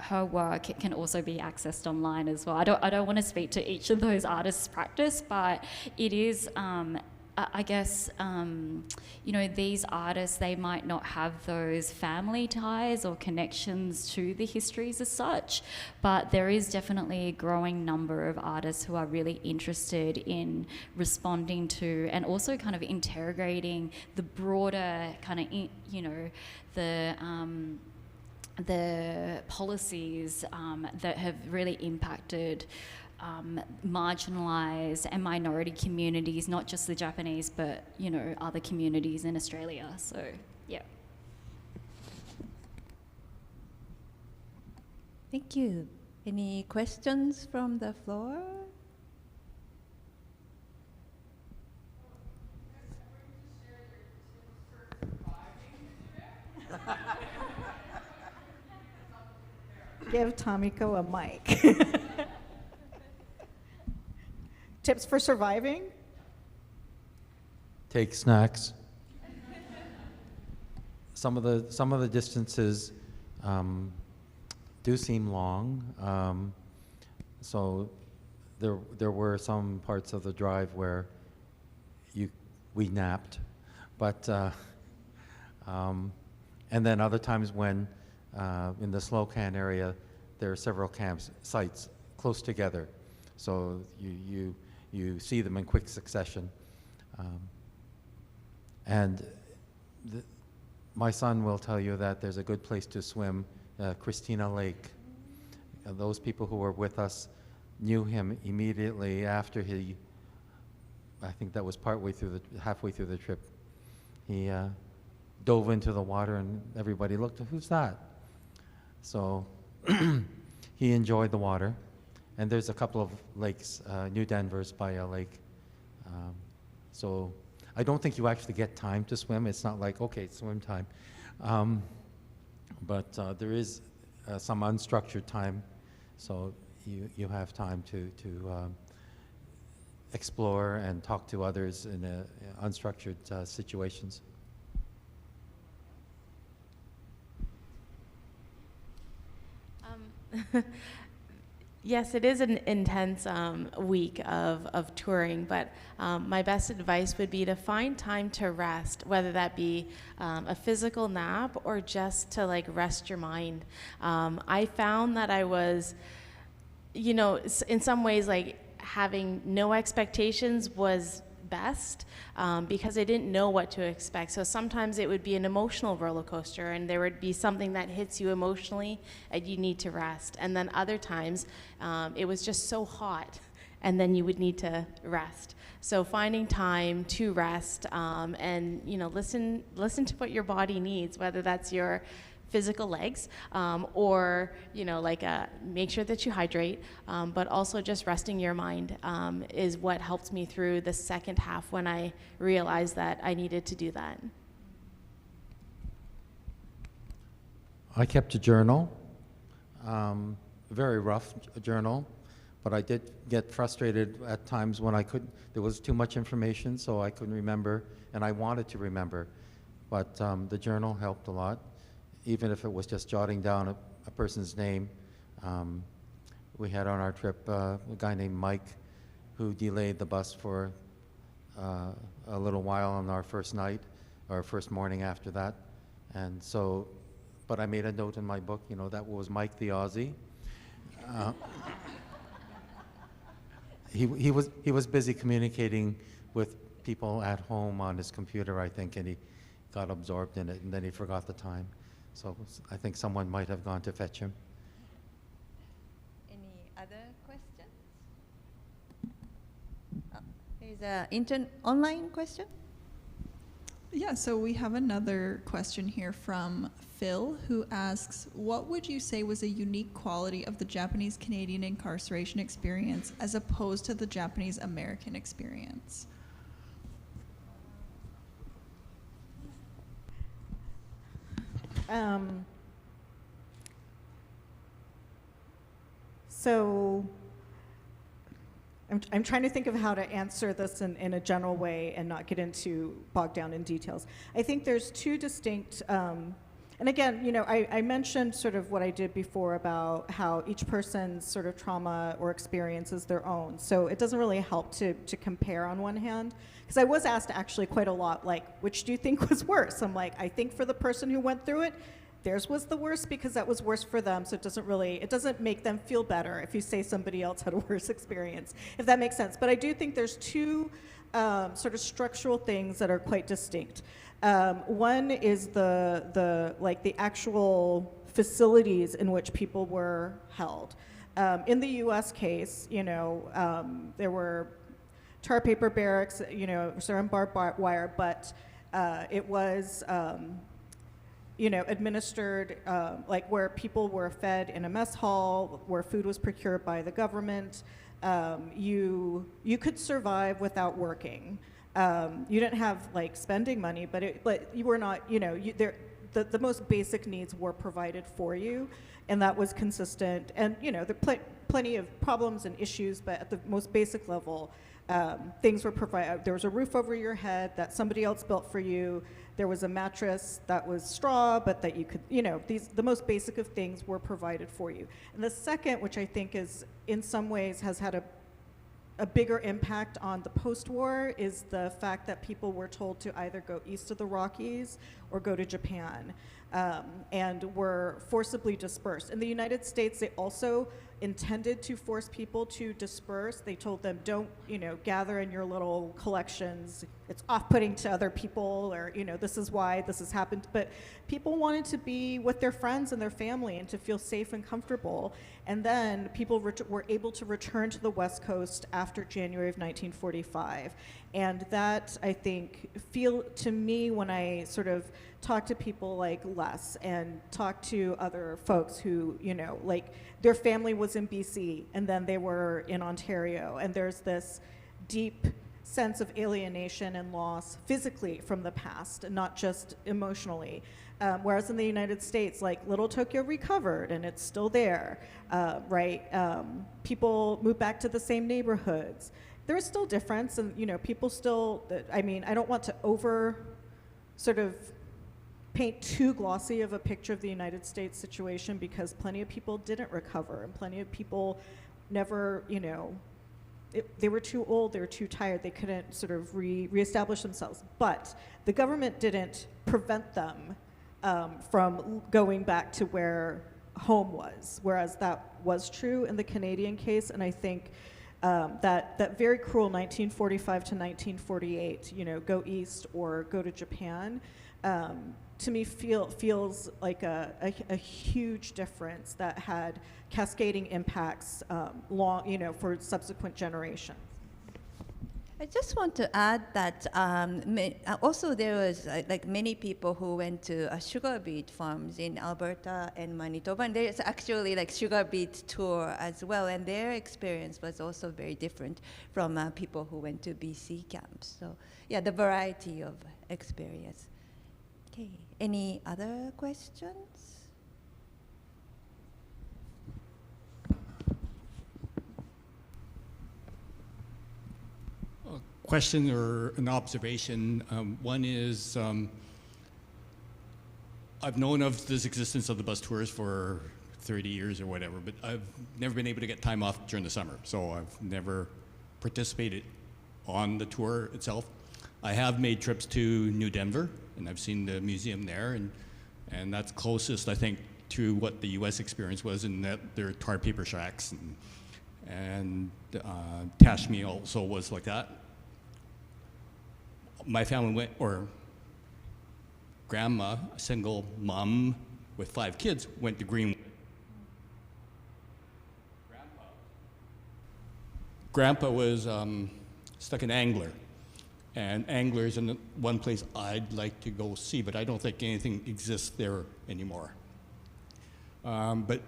her work can also be accessed online as well. I don't want to speak to each of those artists' practice, but it is, I guess, these artists, they might not have those family ties or connections to the histories as such, but there is definitely a growing number of artists who are really interested in responding to and also kind of interrogating the broader kind of, the policies that have really impacted marginalised and minority communities, not just the Japanese, but other communities in Australia. So yeah. Thank you. Any questions from the floor? Give Tomiko a mic. Tips for surviving? Take snacks. Some of the distances do seem long. So there were some parts of the drive where we napped, but and then other times when in the Slocan area there are several sites close together, so you see them in quick succession. And my son will tell you that there's a good place to swim, Christina Lake. Those people who were with us knew him immediately after I think that was halfway through the trip. He dove into the water and everybody looked, who's that? So he enjoyed the water. And there's a couple of lakes, New Denver's by a lake. So I don't think you actually get time to swim. It's not like, okay, it's swim time. But there is some unstructured time, so you have time to explore and talk to others in unstructured situations. Yes, it is an intense week of touring, but my best advice would be to find time to rest, whether that be a physical nap or just to like rest your mind. I found that I was, you know, in some ways like having no expectations was best because I didn't know what to expect. So sometimes it would be an emotional roller coaster and there would be something that hits you emotionally and you need to rest. And then other times it was just so hot and then you would need to rest. So finding time to rest and, you know, listen to what your body needs, whether that's your physical legs or, you know, like make sure that you hydrate, but also just resting your mind is what helped me through the second half when I realized that I needed to do that. I kept a journal, very rough journal, but I did get frustrated at times when there was too much information, so I couldn't remember, and I wanted to remember, but the journal helped a lot. Even if it was just jotting down a person's name. We had on our trip a guy named Mike who delayed the bus for a little while on our first night, or first morning after that. And so, but I made a note in my book, you know, that was Mike the Aussie. He was busy communicating with people at home on his computer, I think, and he got absorbed in it, and then he forgot the time. So I think someone might have gone to fetch him. Any other questions? There's an online question. Yeah, so we have another question here from Phil, who asks, what would you say was a unique quality of the Japanese-Canadian incarceration experience as opposed to the Japanese-American experience? So I'm trying to think of how to answer this in a general way and not get bogged down in details. I think there's two distinct, and again, you know, I mentioned sort of what I did before about how each person's sort of trauma or experience is their own. So it doesn't really help to compare on one hand. Because I was asked actually quite a lot, like, which do you think was worse? I'm like, I think for the person who went through it, theirs was the worst because that was worse for them, so it doesn't make them feel better if you say somebody else had a worse experience, if that makes sense. But I do think there's two sort of structural things that are quite distinct. One is the actual facilities in which people were held. In the U.S. case, you know, there were tar paper barracks, you know, surrounded barbed wire, but it was you know, administered, like where people were fed in a mess hall, where food was procured by the government. You could survive without working. You didn't have like spending money, but you were not, you know, the most basic needs were provided for you, and that was consistent. And you know, there are plenty of problems and issues, but at the most basic level, things were provided. There was a roof over your head that somebody else built for you. There was a mattress that was straw, but that you could, you know, the most basic of things were provided for you. And the second, which I think is in some ways has had a bigger impact on the post-war, is the fact that people were told to either go east of the Rockies or go to Japan, and were forcibly dispersed. In the United States, they also intended to force people to disperse. They told them, don't, you know, gather in your little collections. It's off-putting to other people, or, you know, this is why this has happened. But people wanted to be with their friends and their family and to feel safe and comfortable. And then people were able to return to the West Coast after January of 1945. And that, I think, to me, when I sort of talk to people like Les and talk to other folks who, you know, like their family was in BC and then they were in Ontario, and there's this deep sense of alienation and loss physically from the past and not just emotionally. Whereas in the United States, like Little Tokyo recovered and it's still there, right? People move back to the same neighborhoods. There is still difference, and you know, people still, I mean, I don't want to sort of paint too glossy of a picture of the United States situation, because plenty of people didn't recover and plenty of people never, you know, they were too old, they were too tired, they couldn't sort of reestablish themselves. But the government didn't prevent them from going back to where home was, whereas that was true in the Canadian case. And I think that very cruel 1945 to 1948, you know, go east or go to Japan, to me feels like a huge difference that had cascading impacts you know, for subsequent generations. I just want to add that also there was like many people who went to sugar beet farms in Alberta and Manitoba, and there's actually like sugar beet tour as well, and their experience was also very different from people who went to BC camps. So yeah, the variety of experience. Okay, any other questions? Question or an observation. One is, I've known of this existence of the bus tours for 30 years or whatever, but I've never been able to get time off during the summer, so I've never participated on the tour itself. I have made trips to New Denver, and I've seen the museum there, and that's closest, I think, to what the U.S. experience was, in that there are tar paper shacks, and Tashmi also was like that. My family went, or grandma, a single mom with 5 kids, went to Greenwood. Grandpa was stuck in Angler, and Angler is in one place I'd like to go see, but I don't think anything exists there anymore. But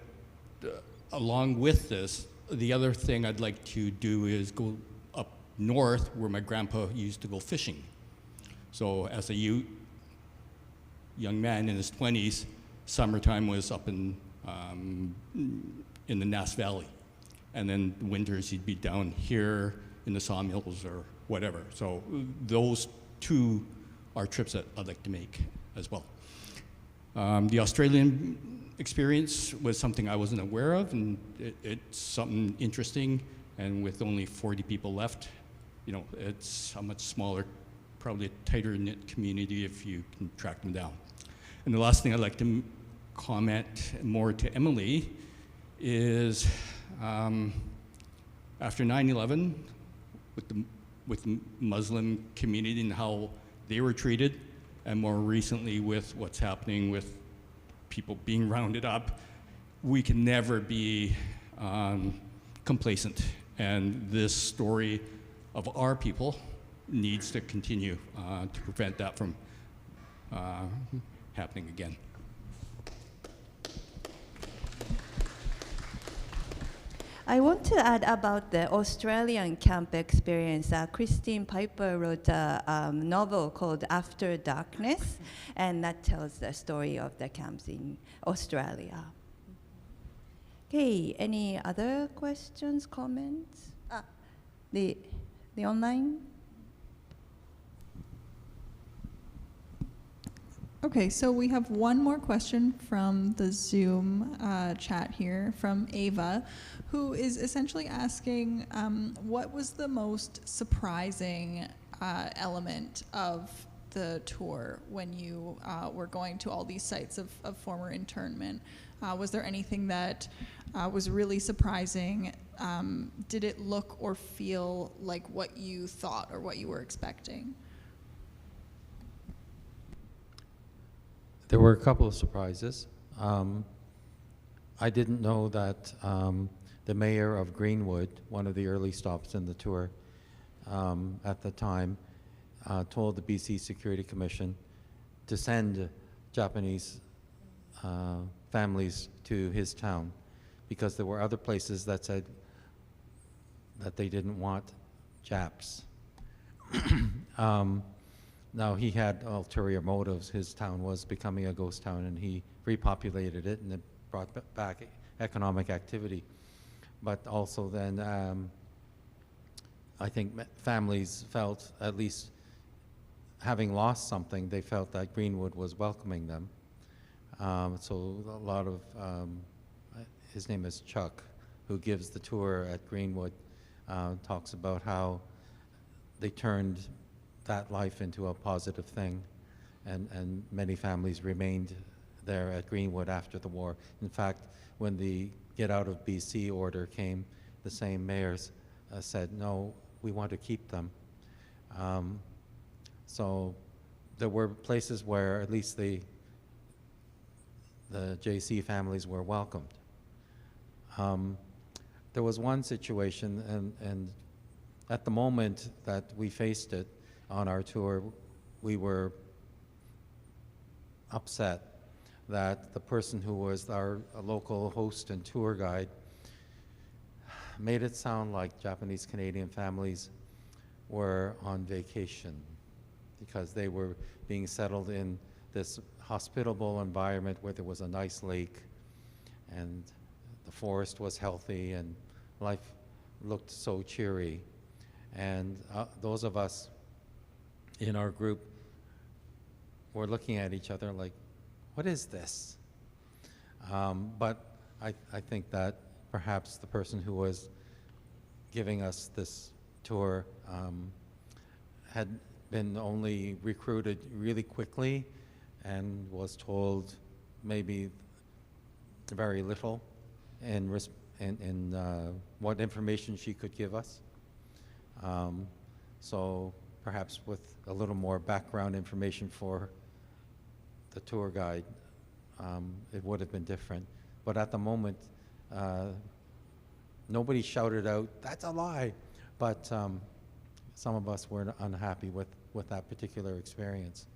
along with this, the other thing I'd like to do is go up north where my grandpa used to go fishing. So as a young man in his 20s, summertime was up in the Nass Valley. And then winters he'd be down here in the sawmills or whatever. So those two are trips that I'd like to make as well. The Australian experience was something I wasn't aware of, and it's something interesting. And with only 40 people left, you know, it's a much smaller, probably a tighter knit community if you can track them down. And the last thing I'd like to comment more to Emily is after 9/11, with the Muslim community and how they were treated, and more recently with what's happening with people being rounded up, we can never be complacent. And this story of our people needs to continue to prevent that from happening again. I want to add about the Australian camp experience. Christine Piper wrote a novel called After Darkness, and that tells the story of the camps in Australia. Okay, any other questions, comments? The online? Okay, so we have one more question from the Zoom chat here from Ava, who is essentially asking what was the most surprising element of the tour when you were going to all these sites of former internment? Was there anything that was really surprising? Did it look or feel like what you thought or what you were expecting? There were a couple of surprises. I didn't know that the mayor of Greenwood, one of the early stops in the tour at the time, told the BC Security Commission to send Japanese families to his town, because there were other places that said that they didn't want Japs. Now, he had ulterior motives. His town was becoming a ghost town, and he repopulated it, and it brought back economic activity. But also then, I think families felt, at least having lost something, they felt that Greenwood was welcoming them. So a lot of, his name is Chuck, who gives the tour at Greenwood, talks about how they turned that life into a positive thing, and many families remained there at Greenwood after the war. In fact, when the Get Out of BC order came, the same mayors said, no, we want to keep them. So there were places where at least the JC families were welcomed. There was one situation, and at the moment that we faced it on our tour, we were upset that the person who was our local host and tour guide made it sound like Japanese Canadian families were on vacation because they were being settled in this hospitable environment where there was a nice lake and the forest was healthy and life looked so cheery. And those of us in our group were looking at each other like, what is this? But I think that perhaps the person who was giving us this tour had been only recruited really quickly and was told maybe very little in what information she could give us. So perhaps with a little more background information for the tour guide, it would have been different. But at the moment, nobody shouted out, "That's a lie!" But some of us were unhappy with that particular experience.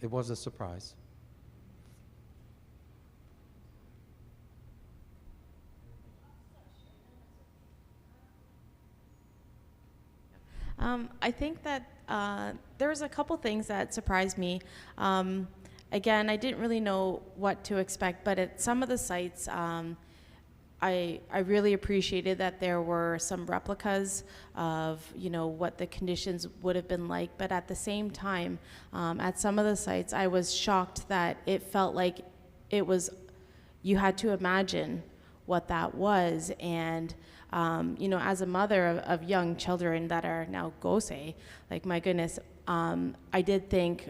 It was a surprise. I think that there was a couple things that surprised me. Again, I didn't really know what to expect, but at some of the sites, I really appreciated that there were some replicas of, what the conditions would have been like. But at the same time, at some of the sites, I was shocked that it felt like you had to imagine what that was. And as a mother of young children that are now gosei, like, my goodness, I did think,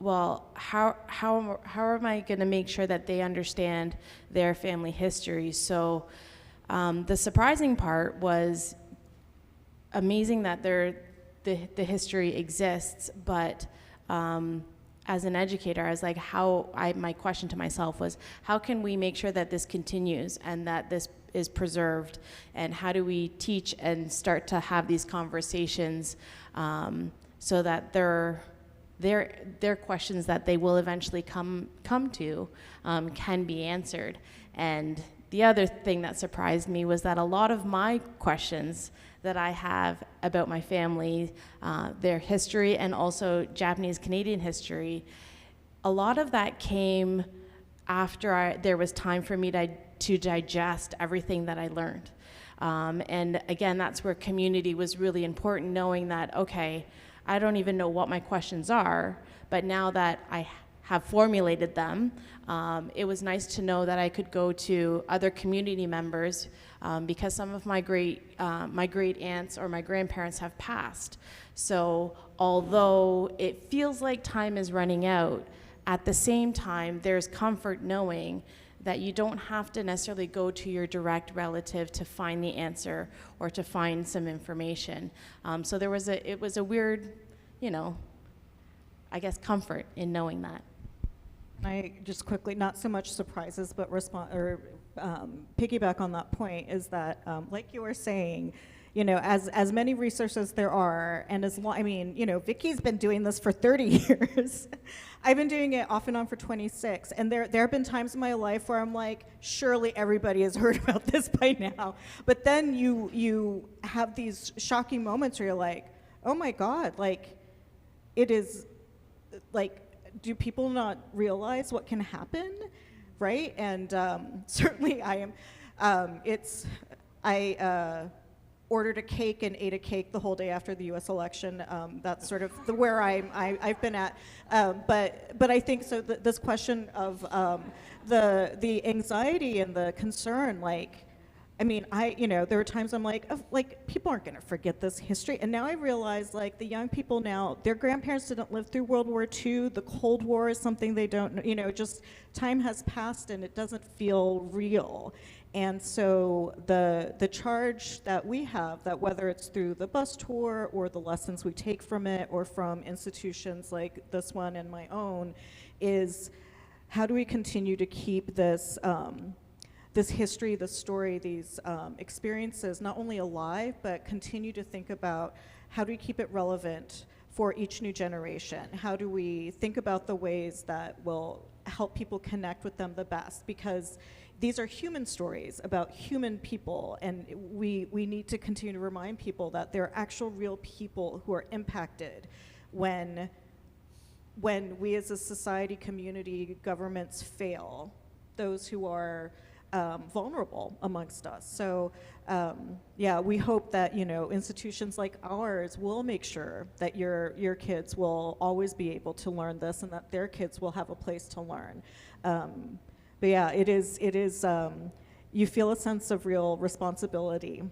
well, how am I going to make sure that they understand their family history? So the surprising part was amazing that the history exists, but as an educator, I was like, my question to myself was, how can we make sure that this continues and that this is preserved, and how do we teach and start to have these conversations so that their questions that they will eventually come to can be answered. And the other thing that surprised me was that a lot of my questions that I have about my family, their history, and also Japanese Canadian history, a lot of that came after there was time for me to digest everything that I learned. And again, that's where community was really important, knowing that, okay, I don't even know what my questions are, but now that I have formulated them, it was nice to know that I could go to other community members because some of my great aunts or my grandparents have passed. So although it feels like time is running out, at the same time, there's comfort knowing that you don't have to necessarily go to your direct relative to find the answer or to find some information. So it was a weird, I guess, comfort in knowing that. I just quickly, not so much surprises, but piggyback on that point is that, like you were saying, as many resources there are, and Vicky's been doing this for 30 years. I've been doing it off and on for 26, and there have been times in my life where I'm like, surely everybody has heard about this by now. But then you have these shocking moments where you're like, oh my God, like, it is, like, do people not realize what can happen, right? And certainly I ordered a cake and ate a cake the whole day after the U.S. election. That's sort of where I've been at. But I think so. This question of the anxiety and the concern, like, I mean, there were times I'm like, people aren't going to forget this history. And now I realize, like, the young people now, their grandparents didn't live through World War II. The Cold War is something they don't know. Just time has passed and it doesn't feel real. And so the charge that we have, that whether it's through the bus tour or the lessons we take from it or from institutions like this one and my own, is how do we continue to keep this this history, this story, these experiences not only alive, but continue to think about how do we keep it relevant for each new generation? How do we think about the ways that will help people connect with them the best? Because these are human stories about human people, and we need to continue to remind people that there are actual real people who are impacted when we as a society, community, governments fail, those who are vulnerable amongst us. So we hope that institutions like ours will make sure that your kids will always be able to learn this and that their kids will have a place to learn. But yeah, it is you feel a sense of real responsibility.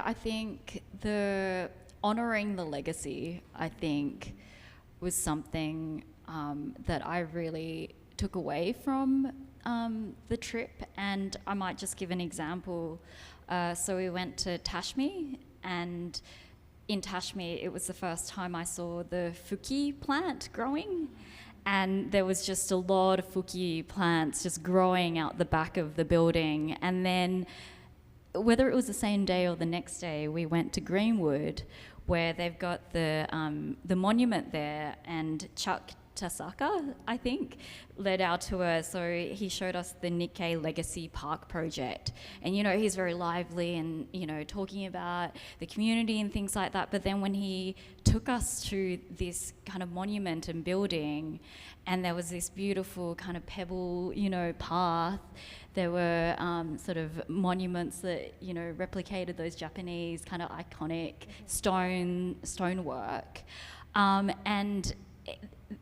I think honoring the legacy, I think, was something that I really took away from the trip. And I might just give an example. So we went to Tashmi, and in Tashmi, it was the first time I saw the fuki plant growing. And there was just a lot of fuki plants just growing out the back of the building. And then, whether it was the same day or the next day, we went to Greenwood, where they've got the monument there, and Chuck Tasaka, I think, led our tour. So he showed us the Nikkei Legacy Park project. And, he's very lively and, talking about the community and things like that. But then when he took us to this kind of monument and building, and there was this beautiful kind of pebble, path, there were sort of monuments that, replicated those Japanese kind of iconic stonework. And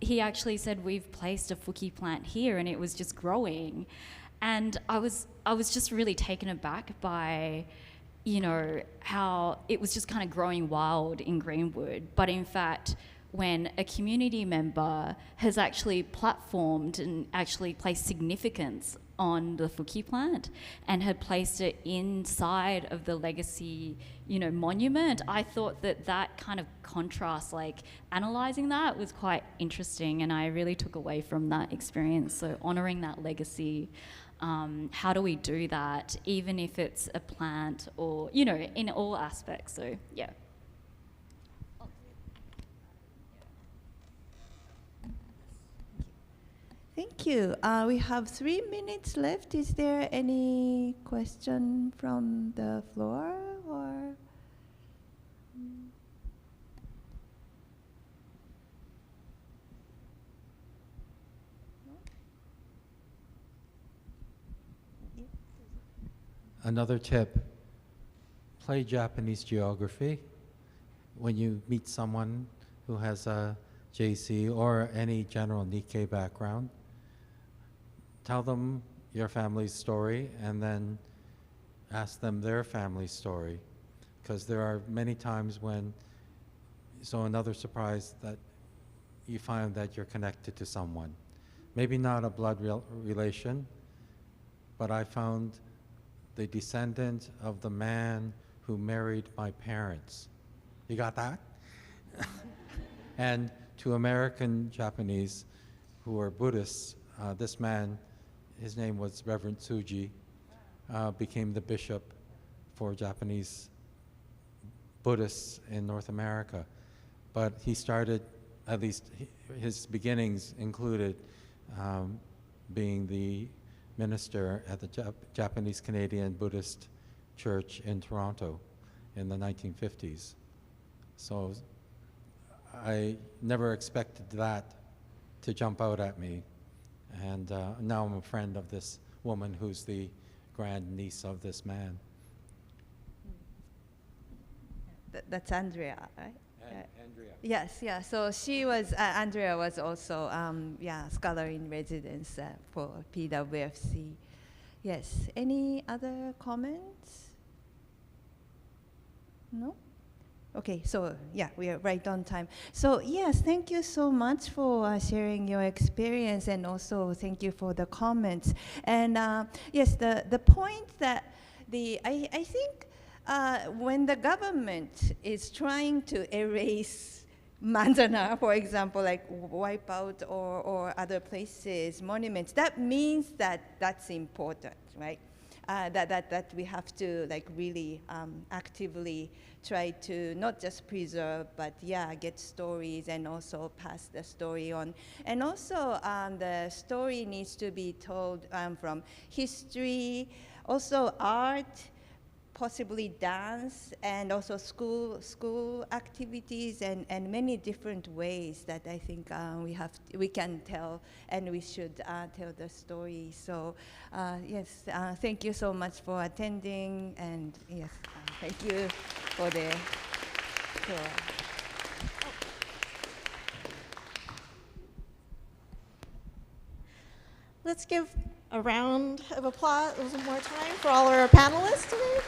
he actually said, we've placed a fuki plant here, and it was just growing. And I was just really taken aback by, how it was just kind of growing wild in Greenwood. But in fact, when a community member has actually platformed and actually placed significance on the fuki plant and had placed it inside of the legacy, monument, I thought that kind of contrast, like analysing that, was quite interesting, and I really took away from that experience. So honouring that legacy, how do we do that, even if it's a plant or, in all aspects. So, yeah. Thank you. We have 3 minutes left. Is there any question from the floor or? Another tip, play Japanese geography. When you meet someone who has a JC or any general Nikkei background, tell them your family's story and then ask them their family story. Because there are many times when, another surprise that you find that you're connected to someone. Maybe not a blood relation, but I found the descendant of the man who married my parents. You got that? And to American Japanese who are Buddhists, this man, his name was Reverend Tsuji, became the bishop for Japanese Buddhists in North America. But he started, at least his beginnings included being the minister at the Japanese Canadian Buddhist Church in Toronto in the 1950s. So I never expected that to jump out at me. And now I'm a friend of this woman who's the grandniece of this man. That's Andrea, right? Andrea. Yes, yeah. So she was, Andrea was also, scholar in residence for PWFC. Yes. Any other comments? No? Okay, so yeah, we are right on time. So yes, thank you so much for sharing your experience, and also thank you for the comments. And yes, the point that I think when the government is trying to erase Mandana, for example, like wipe out or other places, monuments, that means that that's important, right? That we have to like really actively try to not just preserve, but yeah, get stories and also pass the story on. And also the story needs to be told from history, also art, possibly dance, and also school activities, and many different ways that I think we can tell, and we should tell the story. So yes, thank you so much for attending, and yes, thank you for the tour. Let's give a round of applause, one more time, for all our panelists today.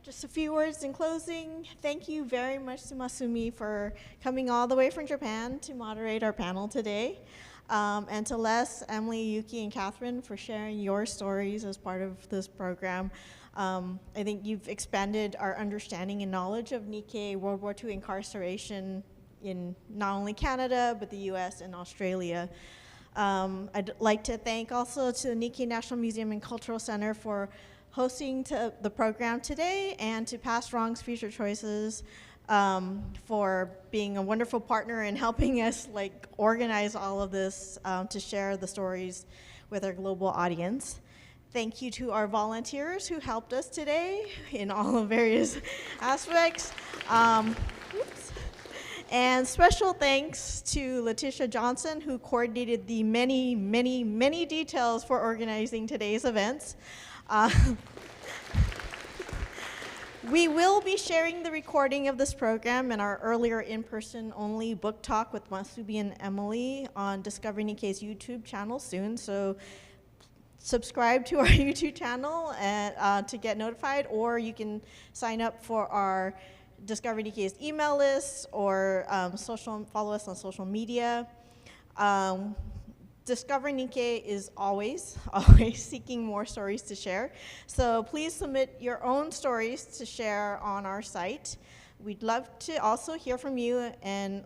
Just a few words in closing. Thank you very much to Masumi for coming all the way from Japan to moderate our panel today. And to Les, Emily, Yuki, and Catherine for sharing your stories as part of this program. I think you've expanded our understanding and knowledge of Nikkei World War II incarceration in not only Canada, but the US and Australia. I'd like to thank also to the Nikkei National Museum and Cultural Center for hosting the program today, and to Past Wrongs, Future Choices for being a wonderful partner in helping us like organize all of this to share the stories with our global audience. Thank you to our volunteers who helped us today in all the various aspects. And special thanks to Letitia Johnson, who coordinated the many, many, many details for organizing today's events. We will be sharing the recording of this program and our earlier in-person only book talk with Masumi and Emily on Discover Nikkei's YouTube channel soon. So subscribe to our YouTube channel and, to get notified, or you can sign up for our Discover Nikkei's email list, or follow us on social media. Discover Nikkei is always seeking more stories to share. So please submit your own stories to share on our site. We'd love to also hear from you, and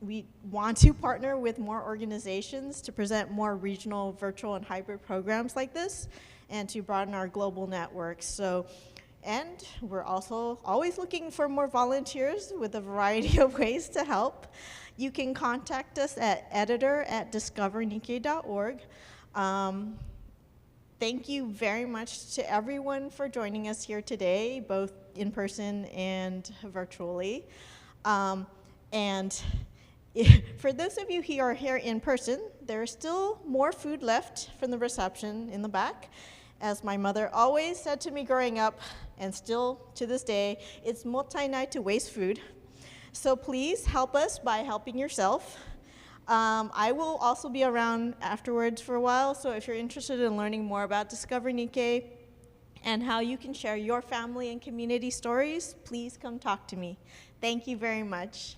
we want to partner with more organizations to present more regional, virtual, and hybrid programs like this, and to broaden our global networks. So, and we're also always looking for more volunteers with a variety of ways to help. You can contact us at editor@discovernikkei.org. Thank you very much to everyone for joining us here today, both in person and virtually. And for those of you who are here in person, there's still more food left from the reception in the back. As my mother always said to me growing up, and still to this day, it's mottai to waste food. So please help us by helping yourself. I will also be around afterwards for a while, so if you're interested in learning more about Discover Nikkei and how you can share your family and community stories, please come talk to me. Thank you very much.